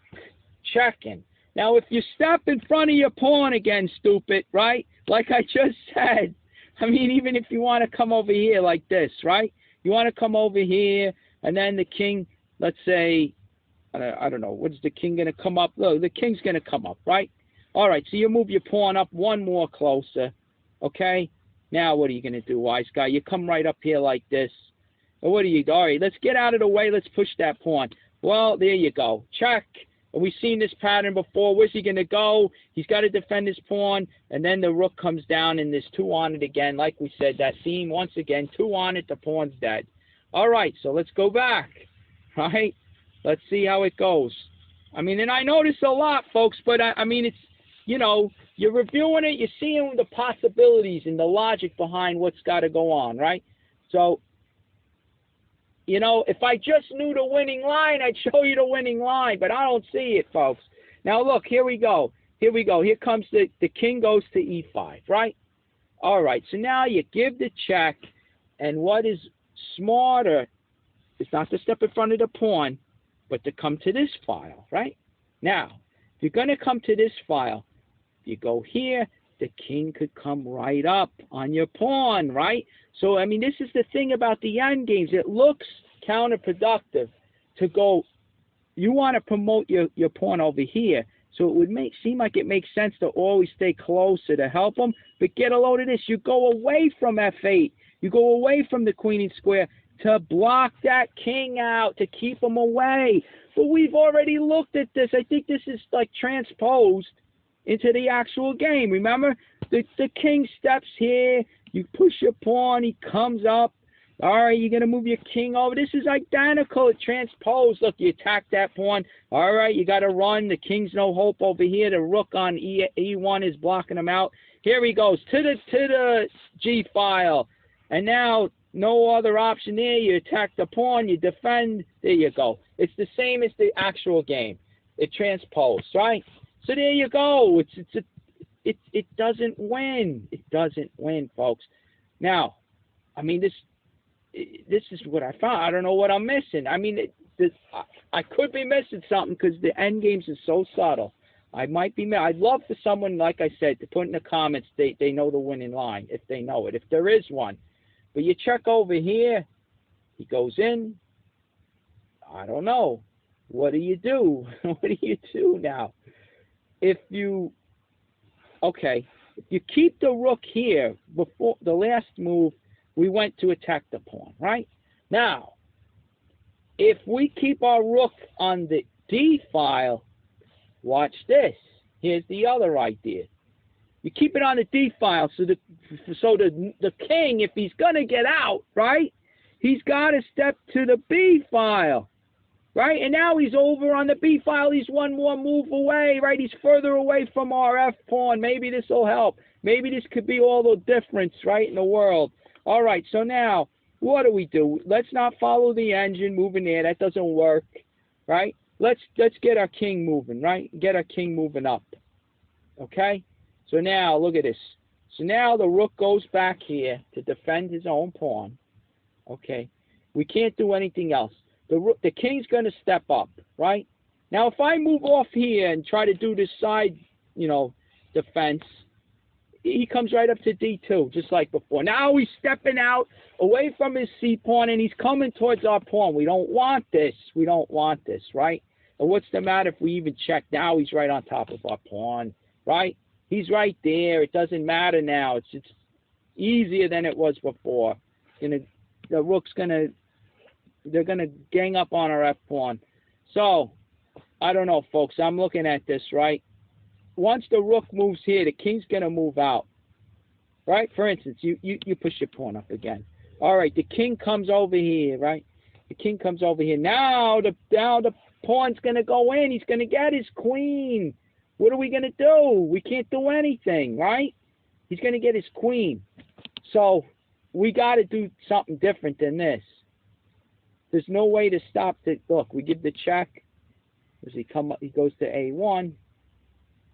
checking. Now, if you step in front of your pawn again, stupid, right? Like I just said, I mean, even if you want to come over here like this, right? You want to come over here, and then the king, let's say, I don't know, what's the king going to come up? Look, the king's going to come up, right? All right, so you move your pawn up one more closer, okay? Now what are you going to do, wise guy? You come right up here like this. Or what do you do? All right, let's get out of the way. Let's push that pawn. Well, there you go. Check. We've seen this pattern before. Where's he going to go? He's got to defend his pawn, and then the rook comes down, and there's 2 on it again. Like we said, that theme, once again, 2 on it, the pawn's dead. All right, so let's go back, right? Let's see how it goes. I mean, and I know this a lot, folks, but I mean, it's, you're reviewing it, you're seeing the possibilities and the logic behind what's got to go on, right? So You know, if I just knew the winning line, I'd show you the winning line, but I don't see it, folks. Now, look, here we go. Here we go. Here comes the king goes to e5, right? All right, so now you give the check, and what is smarter is not to step in front of the pawn, but to come to this file, right? Now, if you're going to come to this file, if you go here, the king could come right up on your pawn, right? So, I mean, this is the thing about the end games. It looks counterproductive to go, you want to promote your pawn over here. So it would seem like it makes sense to always stay closer to help them. But get a load of this. You go away from f8. You go away from the queen and square to block that king out, to keep him away. But we've already looked at this. I think this is like transposed into the actual game. Remember, the king steps here, you push your pawn, he comes up. All right, you're going to move your king over. This is identical. It transposed. Look, you attack that pawn. All right, you got to run. The king's no hope over here. The rook on E1 is blocking him out. Here he goes to the G file. And now, no other option there. You attack the pawn, you defend. There you go. It's the same as the actual game. It transposed, right? So there you go. It doesn't win. It doesn't win, folks. Now, I mean, this is what I found. I don't know what I'm missing. I mean, I could be missing something because the end games is so subtle. I might be. I'd love for someone, like I said, to put in the comments they know the winning line, if they know it, if there is one. But you check over here. He goes in. I don't know. What do you do? What do you do now? If you keep the rook here, before the last move, we went to attack the pawn, right? Now, if we keep our rook on the D file, watch this. Here's the other idea. You keep it on the D file, so the king, if he's gonna get out, right, he's got to step to the B file, right? And now he's over on the B file. He's one more move away, right? He's further away from our F pawn. Maybe this will help. Maybe this could be all the difference, right, in the world. All right, so now, what do? Let's not follow the engine moving there. That doesn't work, right? Let's get our king moving, right? Get our king moving up, okay? So now, look at this. So now the rook goes back here to defend his own pawn, okay? We can't do anything else. The king's going to step up, right? Now, if I move off here and try to do this side, defense, he comes right up to D2, just like before. Now he's stepping out away from his C pawn, and he's coming towards our pawn. We don't want this. We don't want this, right? And what's the matter if we even check? Now he's right on top of our pawn, right? He's right there. It doesn't matter now. It's easier than it was before. The rook's they're gonna gang up on our F pawn. So I don't know, folks. I'm looking at this, right? Once the rook moves here, the king's gonna move out, right? For instance, you push your pawn up again. All right, the king comes over here, right? The king comes over here. Now the pawn's gonna go in. He's gonna get his queen. What are we gonna do? We can't do anything, right? He's gonna get his queen. So we got to do something different than this. There's no way to stop the look. We give the check. Does he come up? He goes to A1.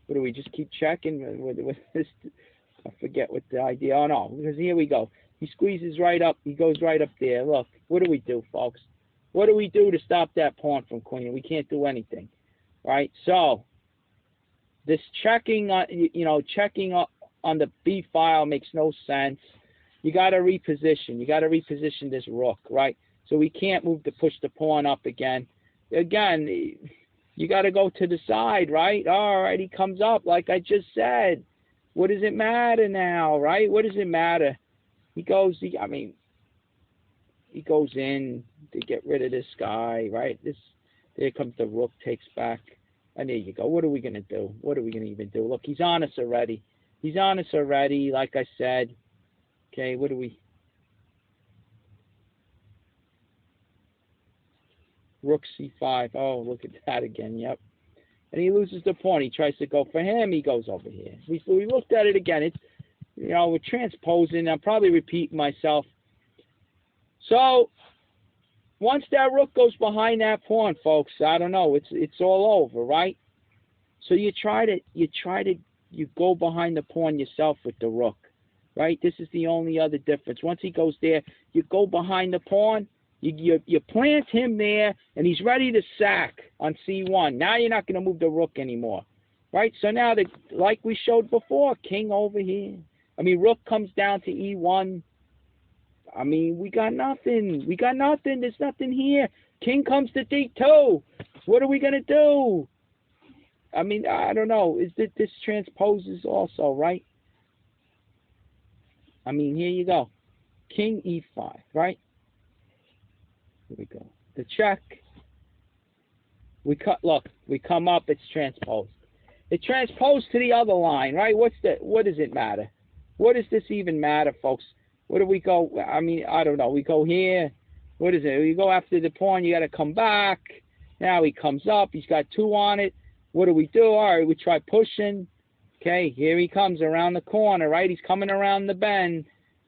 What do we just keep checking with this? I forget what the idea. Oh no, because here we go. He squeezes right up. He goes right up there. Look, what do we do, folks? What do we do to stop that pawn from queen? We can't do anything, right? So this checking on, checking on the B file makes no sense. You got to reposition. You got to reposition this rook, right? So we can't move to push the pawn up again. Again, you got to go to the side, right? All right, he comes up like I just said. What does it matter now, right? What does it matter? He goes in to get rid of this guy, right? There comes the rook, takes back. And there you go. What are we going to do? What are we going to even do? Look, he's on us already. He's on us already, like I said. Okay, what do we... Rook C5. Oh, look at that again. Yep. And he loses the pawn. He tries to go for him. He goes over here. We looked at it again. It's, we're transposing. I'm probably repeating myself. So, once that rook goes behind that pawn, folks, I don't know. It's all over, right? So you go behind the pawn yourself with the rook, right? This is the only other difference. Once he goes there, you go behind the pawn. You plant him there, and he's ready to sack on c1. Now you're not going to move the rook anymore, right? So now, like we showed before, king over here. I mean, rook comes down to e1. I mean, we got nothing. We got nothing. There's nothing here. King comes to d2. What are we going to do? I mean, I don't know. This transposes also, right? I mean, here you go. King e5, right? Here we go. The check. Look, we come up, it's transposed. It transposed to the other line, right? What does it matter? What does this even matter, folks? Where do we go? I mean, I don't know. We go here. What is it? You go after the pawn, you got to come back. Now he comes up. He's got 2 on it. What do? All right, we try pushing. Okay, here he comes around the corner, right? He's coming around the bend.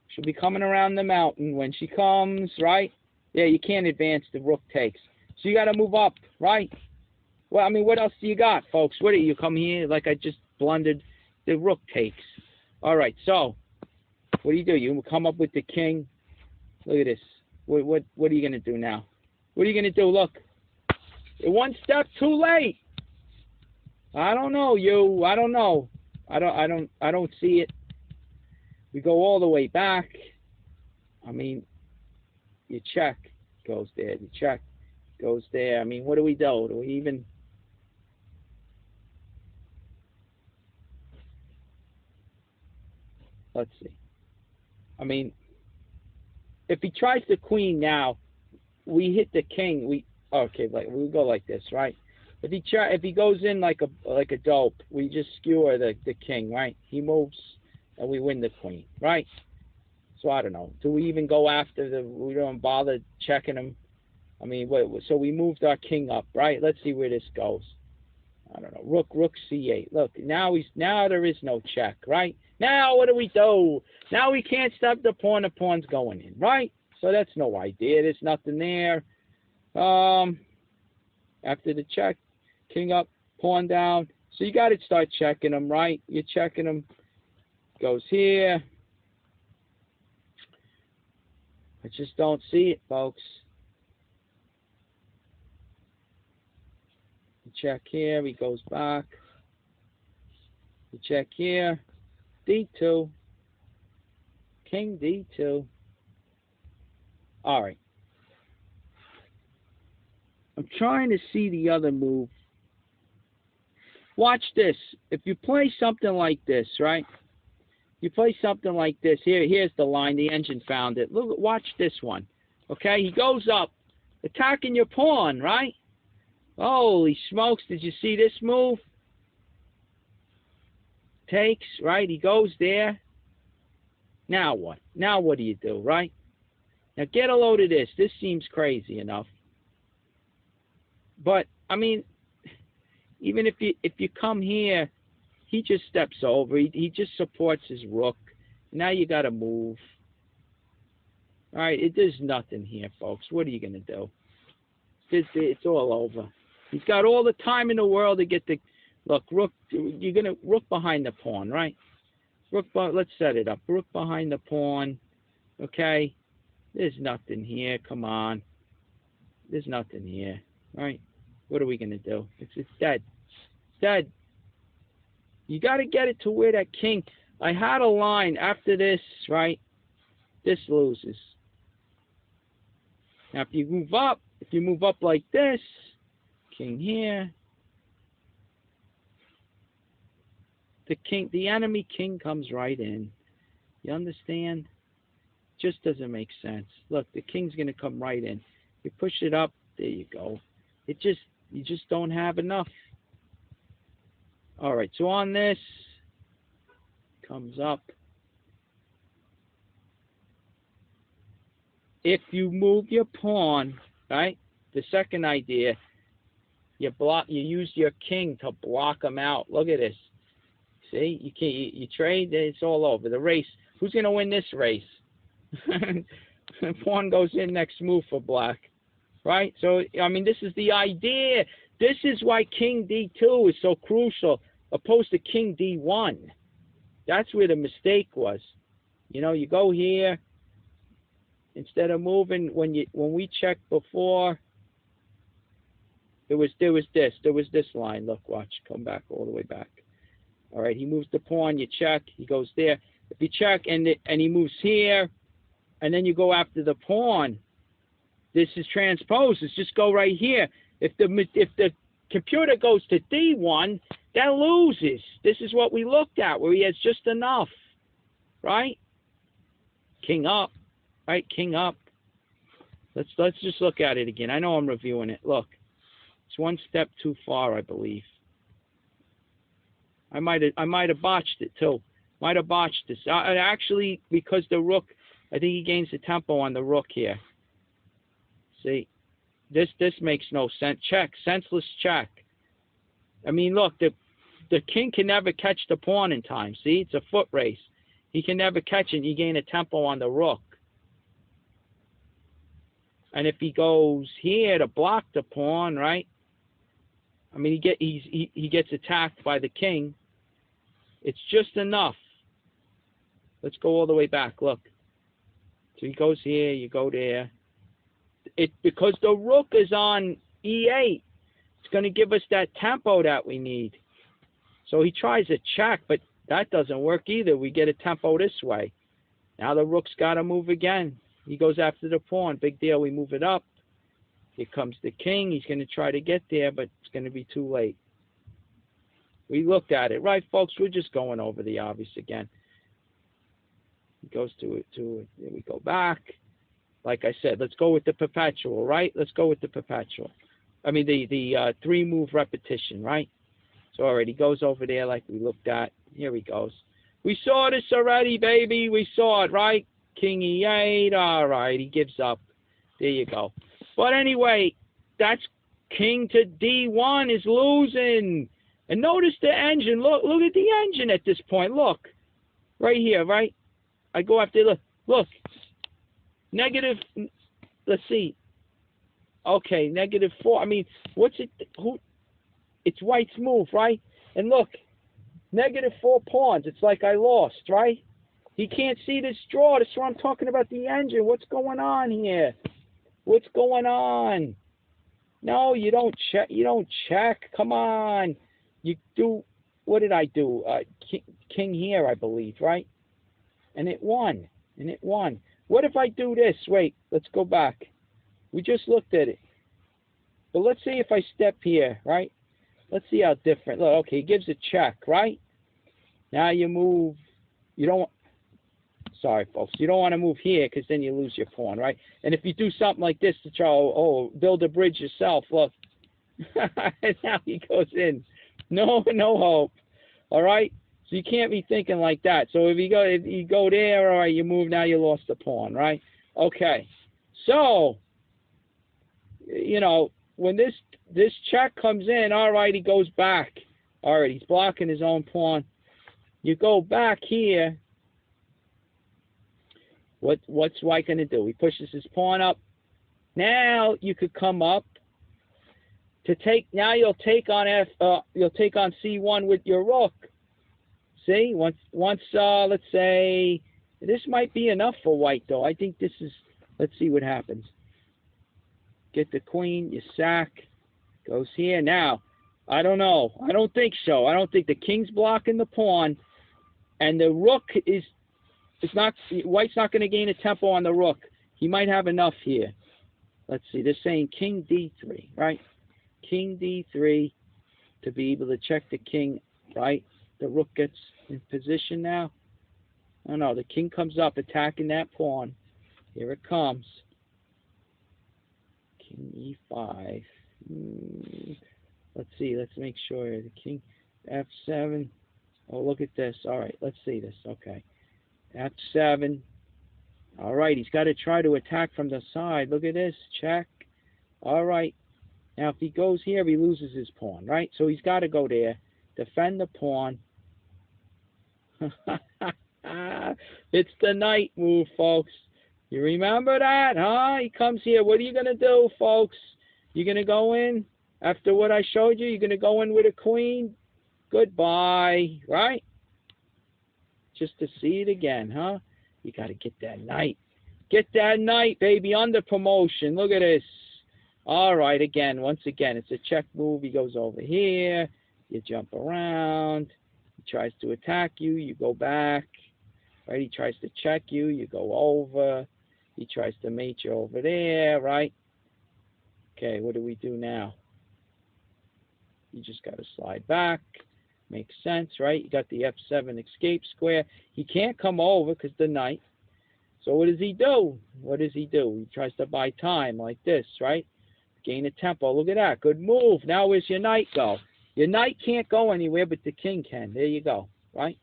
She'll be coming around the mountain when she comes, right? Yeah, you can't advance. The rook takes. So you got to move up, right? Well, I mean, what else do you got, folks? What do you come here? Like I just blundered. The rook takes. All right, so what do? You come up with the king. Look at this. What are you going to do now? What are you going to do? Look. You're 1 step too late. I don't know, you. I don't know. I don't see it. We go all the way back. I mean, you check. Goes there. You check. Goes there. I mean, what do we do? Do we even... Let's see. I mean, if he tries the queen now, we hit the king. Okay, like we go like this, right? If he goes in like a dope, we just skewer the king, right? He moves and we win the queen, right? So I don't know. Do we even go after we don't bother checking him? I mean, so we moved our king up, right? Let's see where this goes. I don't know. Rook c8. Look, now there is no check, right? Now what do we do? Now we can't stop the pawn. The pawn's going in, right? So that's no idea. There's nothing there. After the check, king up, pawn down. So you got to start checking them, right? You're checking them. Goes here. I just don't see it, folks. You check here. He goes back. You check here. D2. King D2. All right. I'm trying to see the other move. Watch this. If you play something like this, right? You play something like this. Here's the line. The engine found it. Look, watch this one. Okay, he goes up, attacking your pawn, right? Holy smokes! Did you see this move? Takes, right? He goes there. Now what? Now what do you do, right? Now get a load of this. This seems crazy enough. But I mean, even if you come here, he just steps over. He just supports his rook. Now you got to move. All right, there's nothing here, folks. What are you gonna do? It's all over. He's got all the time in the world to get the look. Rook. You're gonna rook behind the pawn, right? Rook. Let's set it up. Rook behind the pawn. Okay. There's nothing here. Come on. There's nothing here. Right? What are we gonna do? It's dead. It's dead. You got to get it to where that king. I had a line after this, right? This loses. Now, if you move up like this, king here, the enemy king comes right in. You understand? Just doesn't make sense. Look, the king's gonna come right in. You push it up, there you go. You just don't have enough. All right, so on this, comes up. If you move your pawn, right? The second idea, you use your king to block him out. Look at this. See, you trade, it's all over. The race. Who's gonna win this race? Pawn goes in next move for black. right? So, I mean, this is the idea. This is why King D2 is so crucial, opposed to King D1. That's where the mistake was. You know, you go here, instead of moving, when we checked before, there was this line. Look, watch, come back all the way back. All right, he moves the pawn, you check, he goes there. If you check and he moves here, and then you go after the pawn, this is transposed. It's just go right here. If the computer goes to D1, that loses. This is what we looked at, where he has just enough, right? King up, right? King up. Let's just look at it again. I know I'm reviewing it. Look, it's one step too far, I believe. I might have botched it too. Might have botched this. Actually, because the rook, I think he gains the tempo on the rook here. See, this makes no sense. Check, senseless check. I mean, look, the king can never catch the pawn in time. See, it's a foot race. He can never catch it. And you gain a tempo on the rook. And if he goes here to block the pawn, right? I mean, he gets attacked by the king. It's just enough. Let's go all the way back. Look. So he goes here, you go there. Because the rook is on E8, it's going to give us that tempo that we need. So he tries a check, but that doesn't work either. We get a tempo this way. Now the rook's got to move again. He goes after the pawn. Big deal. We move it up. Here comes the king. He's going to try to get there, but it's going to be too late. We looked at it. Right, folks? We're just going over the obvious again. He goes to it. There we go back. Like I said, let's go with the perpetual, right? Let's go with the perpetual. I mean, the three-move repetition, right? So, all right, he goes over there like we looked at. Here he goes. We saw this already, baby. We saw it, right? King E8. All right, he gives up. There you go. But anyway, that's king to D1 is losing. And notice the engine. Look at the engine at this point. Look. Right here, right? I go after, look. Negative, let's see. Okay, -4. I mean, what's it? It's white's move, right? And look, -4 pawns. It's like I lost, right? He can't see this draw. That's what I'm talking about, the engine. What's going on here? What's going on? No, you don't check. You don't check. Come on. You do. What did I do? King here, I believe, right? And it won. What if I do this? Wait, let's go back. We just looked at it. But let's see if I step here, right? Let's see how different. Look, okay, he gives a check, right? Now you move. You don't. Sorry, folks. You don't want to move here because then you lose your pawn, right? And if you do something like this to try, build a bridge yourself, look. And now he goes in. No hope. All right? So you can't be thinking like that. So if you go there, all right, you move, now you lost the pawn, right? Okay. So, you know, when this check comes in, all right, he goes back. All right, he's blocking his own pawn. You go back here. What's white going to do? He pushes his pawn up. Now you could come up to take. Now you'll take on you'll take on C1 with your rook. See, once let's say this might be enough for white though. I think this is. Let's see what happens. Get the queen. You sack. Goes here. Now, I don't know. I don't think so. I don't think the king's blocking the pawn, and the rook is. It's not. White's not going to gain a tempo on the rook. He might have enough here. Let's see. They're saying King D3, right? King D3 to be able to check the king, right? The rook gets in position now. Oh no, the king comes up attacking that pawn. Here it comes. King E5. Let's see. Let's make sure the king F7. Oh, look at this. All right, let's see this. Okay. F7. All right, he's got to try to attack from the side. Look at this. Check. All right. Now, if he goes here, he loses his pawn, right? So he's got to go there. Defend the pawn. It's the knight move, folks. You remember that, huh? He comes here. What are you going to do, folks? You going to go in after what I showed you? You're going to go in with a queen? Goodbye, right? Just to see it again, huh? You got to get that knight. Get that knight, baby, under promotion. Look at this. All right, again, once again, it's a check move. He goes over here. You jump around. He tries to attack you. You go back. Right? He tries to check you. You go over. He tries to mate you over there, right? Okay, what do we do now? You just got to slide back. Makes sense, right? You got the F7 escape square. He can't come over because the knight. So what does he do? What does he do? He tries to buy time like this, right? Gain a tempo. Look at that. Good move. Now where's your knight go? Your knight can't go anywhere, but the king can. There you go, right?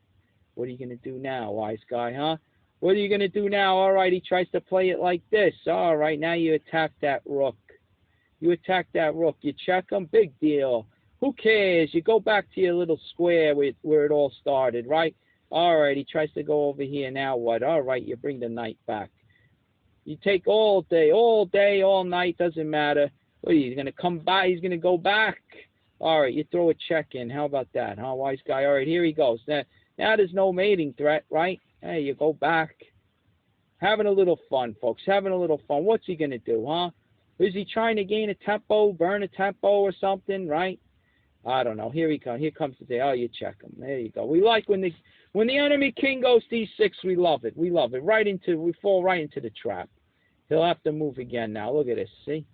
What are you going to do now, wise guy, huh? What are you going to do now? All right, he tries to play it like this. All right, now you attack that rook. You attack that rook. You check him. Big deal. Who cares? You go back to your little square where it all started, right? All right, he tries to go over here. Now what? All right, you bring the knight back. You take all day, all night, doesn't matter. What are you going to come by? He's going to go back. All right, you throw a check in. How about that, huh, wise guy? All right, here he goes. Now there's no mating threat, right? Hey, you go back. Having a little fun, folks. Having a little fun. What's he going to do, huh? Is he trying to gain a tempo, burn a tempo or something, right? I don't know. Here he comes. Here comes the day. Oh, you check him. There you go. We like when the enemy king goes d6. We love it. We love it. We fall right into the trap. He'll have to move again now. Look at this. See?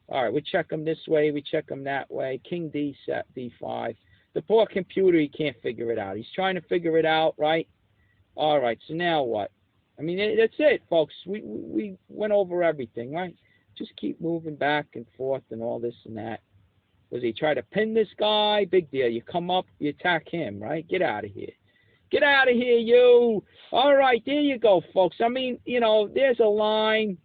All right. We check him this way. We check him that way. King d5. The poor computer, he can't figure it out. He's trying to figure it out, right? All right. So now what? I mean, that's it, folks. We went over everything, right? Just keep moving back and forth and all this and that. Was he try to pin this guy? Big deal. You come up, you attack him, right? Get out of here. Get out of here, you. All right, there you go, folks. I mean, you know, there's a line.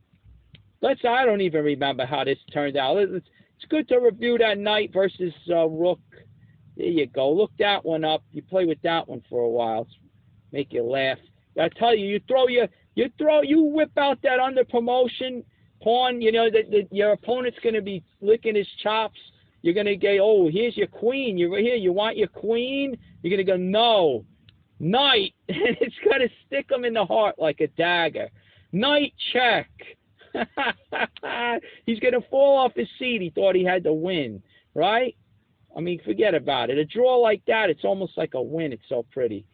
I don't even remember how this turned out. It's good to review that knight versus rook. There you go. Look that one up. You play with that one for a while. Make you laugh. I tell you, you whip out that under promotion pawn. You know that your opponent's going to be licking his chops. You're going to go, oh, here's your queen. You're right here. You want your queen? You're going to go, no. Knight. And it's going to stick him in the heart like a dagger. Knight check. He's going to fall off his seat. He thought he had to win, right? I mean, forget about it. A draw like that, it's almost like a win. It's so pretty.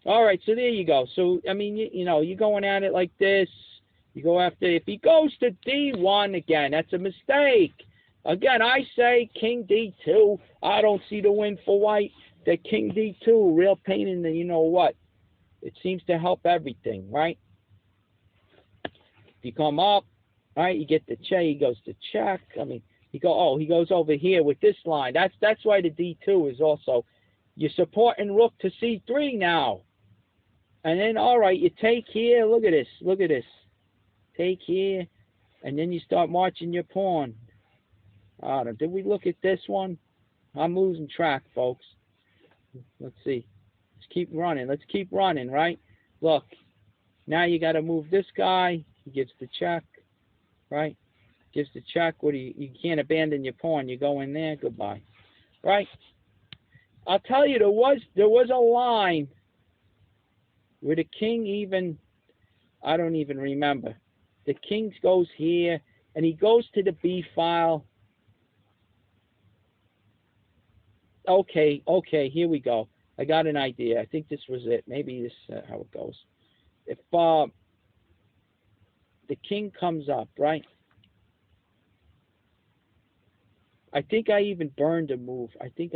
All right, so there you go. So, I mean, you know, you're going at it like this. You go after, if he goes to D1 again, that's a mistake. Again, I say King D2. I don't see the win for white. The King D2, real pain in the, you know what? It seems to help everything, right? If you come up, right, you get the check. He goes to check. I mean, he goes over here with this line. That's why the D2 is also, you're supporting rook to C3 now. And then, all right, you take here. Look at this. Look at this. Take here. And then you start marching your pawn. Did we look at this one? I'm losing track, folks. Let's see. Let's keep running. Let's keep running, right? Look. Now you got to move this guy. He gives the check, right? Gives the check. You can't abandon your pawn. You go in there. Goodbye, right? I'll tell you, there was a line where the king even, I don't even remember. The king goes here, and he goes to the B file. Okay, here we go. I got an idea. I think this was it. Maybe this is how it goes. If the king comes up, right? I think I even burned a move. I just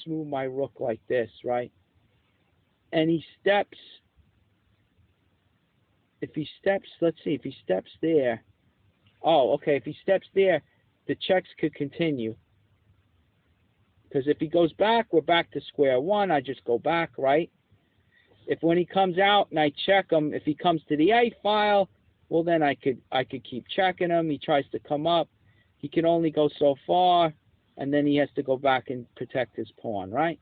moved my rook like this, right? And he steps. If he steps, let's see. If he steps there. Oh, okay. If he steps there, the checks could continue. Because if he goes back, we're back to square one. I just go back, right? If when he comes out and I check him, if he comes to the A file, well then I could keep checking him. He tries to come up. He can only go so far, and then he has to go back and protect his pawn, right?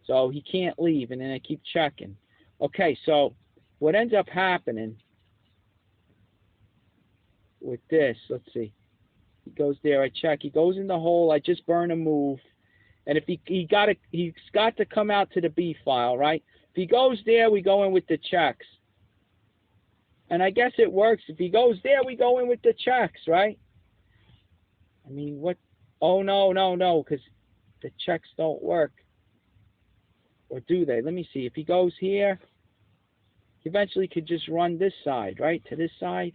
So he can't leave, and then I keep checking. Okay, so what ends up happening with this. Let's see. He goes there. I check. He goes in the hole. I just burn a move. And if he's got to come out to the B file, right? If he goes there, we go in with the checks. And I guess it works. If he goes there, we go in with the checks, right? I mean, what? Oh, no, because the checks don't work. Or do they? Let me see. If he goes here, he eventually could just run this side, right? To this side.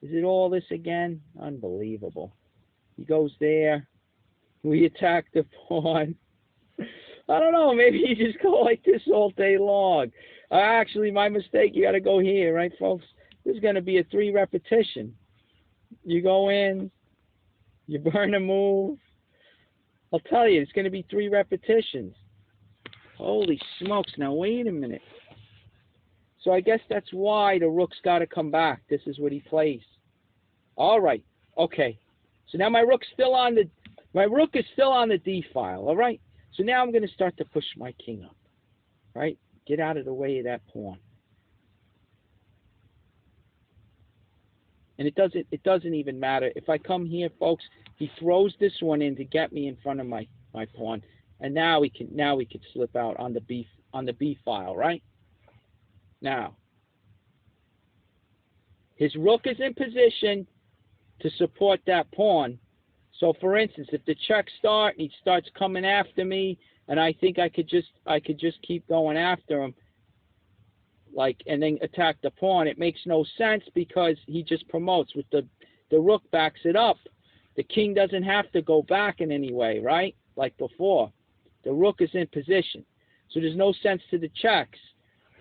Is it all this again? Unbelievable. He goes there. We attack the pawn. I don't know. Maybe you just go like this all day long. Actually, my mistake. You got to go here, right, folks? This is going to be a 3 repetition. You go in. You burn a move. I'll tell you, it's going to be 3 repetitions. Holy smokes. Now, wait a minute. So I guess that's why the rook's got to come back. This is what he plays. All right. Okay. So now my rook is still on the D file. All right. So now I'm going to start to push my king up. Right? Get out of the way of that pawn. And it doesn't even matter. If I come here, folks, he throws this one in to get me in front of my pawn. And now we can slip out on the B file, right? Now, his rook is in position to support that pawn. So, for instance, if the checks start and he starts coming after me, and I think I could just keep going after him, and then attack the pawn, it makes no sense because he just promotes. With the rook backs it up. The king doesn't have to go back in any way, right? Like before. The rook is in position. So there's no sense to the checks.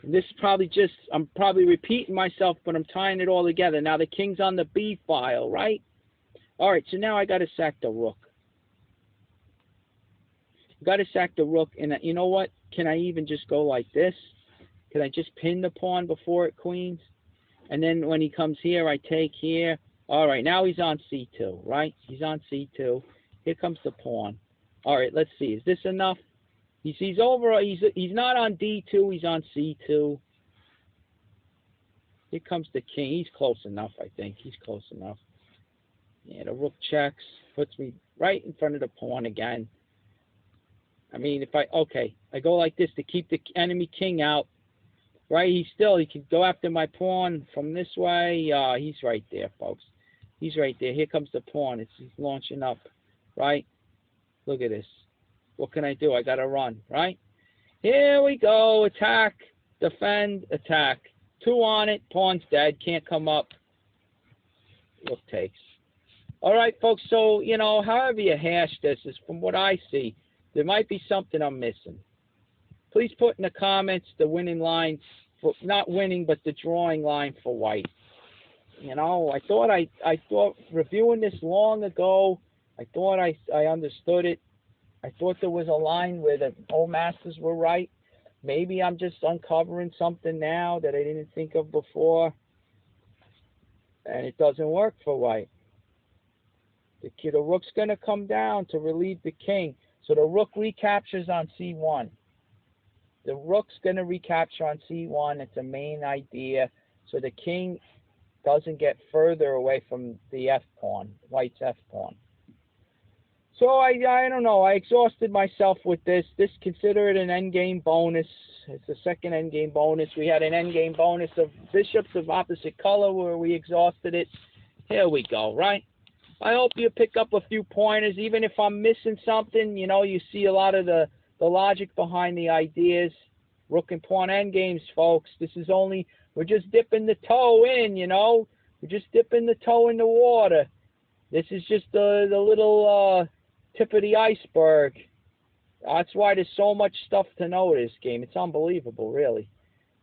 And this is I'm probably repeating myself, but I'm tying it all together. Now the king's on the B file, right? All right, so now I got to sack the rook. Got to sack the rook, and you know what? Can I even just go like this? Can I just pin the pawn before it queens? And then when he comes here, I take here. All right, now he's on C2, right? He's on C2. Here comes the pawn. All right, let's see. Is this enough? He's over. He's not on D2. He's on C2. Here comes the king. He's close enough, I think. He's close enough. Yeah, the rook checks, puts me right in front of the pawn again. I mean, I go like this to keep the enemy king out. Right, he could go after my pawn from this way. He's right there, folks. He's right there. Here comes the pawn. He's launching up, right? Look at this. What can I do? I got to run, right? Here we go. Attack, defend, attack. 2 on it. Pawn's dead. Can't come up. Rook takes. All right, folks. So, however you hash this is from what I see, there might be something I'm missing. Please put in the comments the winning line, not winning, but the drawing line for white. I thought reviewing this long ago, I thought I understood it. I thought there was a line where the old masters were right. Maybe I'm just uncovering something now that I didn't think of before. And it doesn't work for white. The rook's going to come down to relieve the king. So the rook recaptures on C1. The rook's going to recapture on C1. It's a main idea. So the king doesn't get further away from the F pawn, white's F pawn. So I don't know. I exhausted myself with this. Consider it an endgame bonus. It's a second endgame bonus. We had an endgame bonus of bishops of opposite color where we exhausted it. Here we go, right? I hope you pick up a few pointers. Even if I'm missing something, you see a lot of the logic behind the ideas. Rook and pawn endgames, folks. We're just dipping the toe in, We're just dipping the toe in the water. This is just the little tip of the iceberg. That's why there's so much stuff to know in this game. It's unbelievable, really.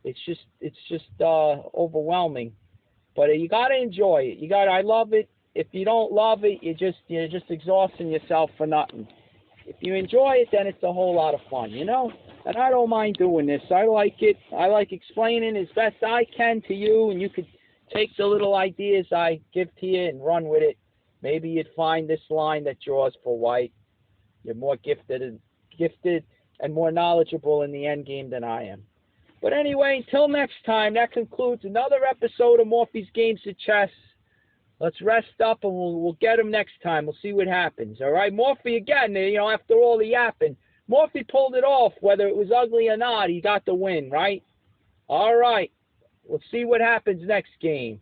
It's just overwhelming. But you got to enjoy it. I love it. If you don't love it, you're just exhausting yourself for nothing. If you enjoy it, then it's a whole lot of fun, And I don't mind doing this. I like it. I like explaining as best I can to you, and you could take the little ideas I give to you and run with it. Maybe you'd find this line that draws for white. You're more gifted and more knowledgeable in the end game than I am. But anyway, until next time, that concludes another episode of Morphy's Games of Chess. Let's rest up and we'll get him next time. We'll see what happens. All right, Morphy again. After all the yapping, Morphy pulled it off. Whether it was ugly or not, he got the win. Right. All right. We'll see what happens next game.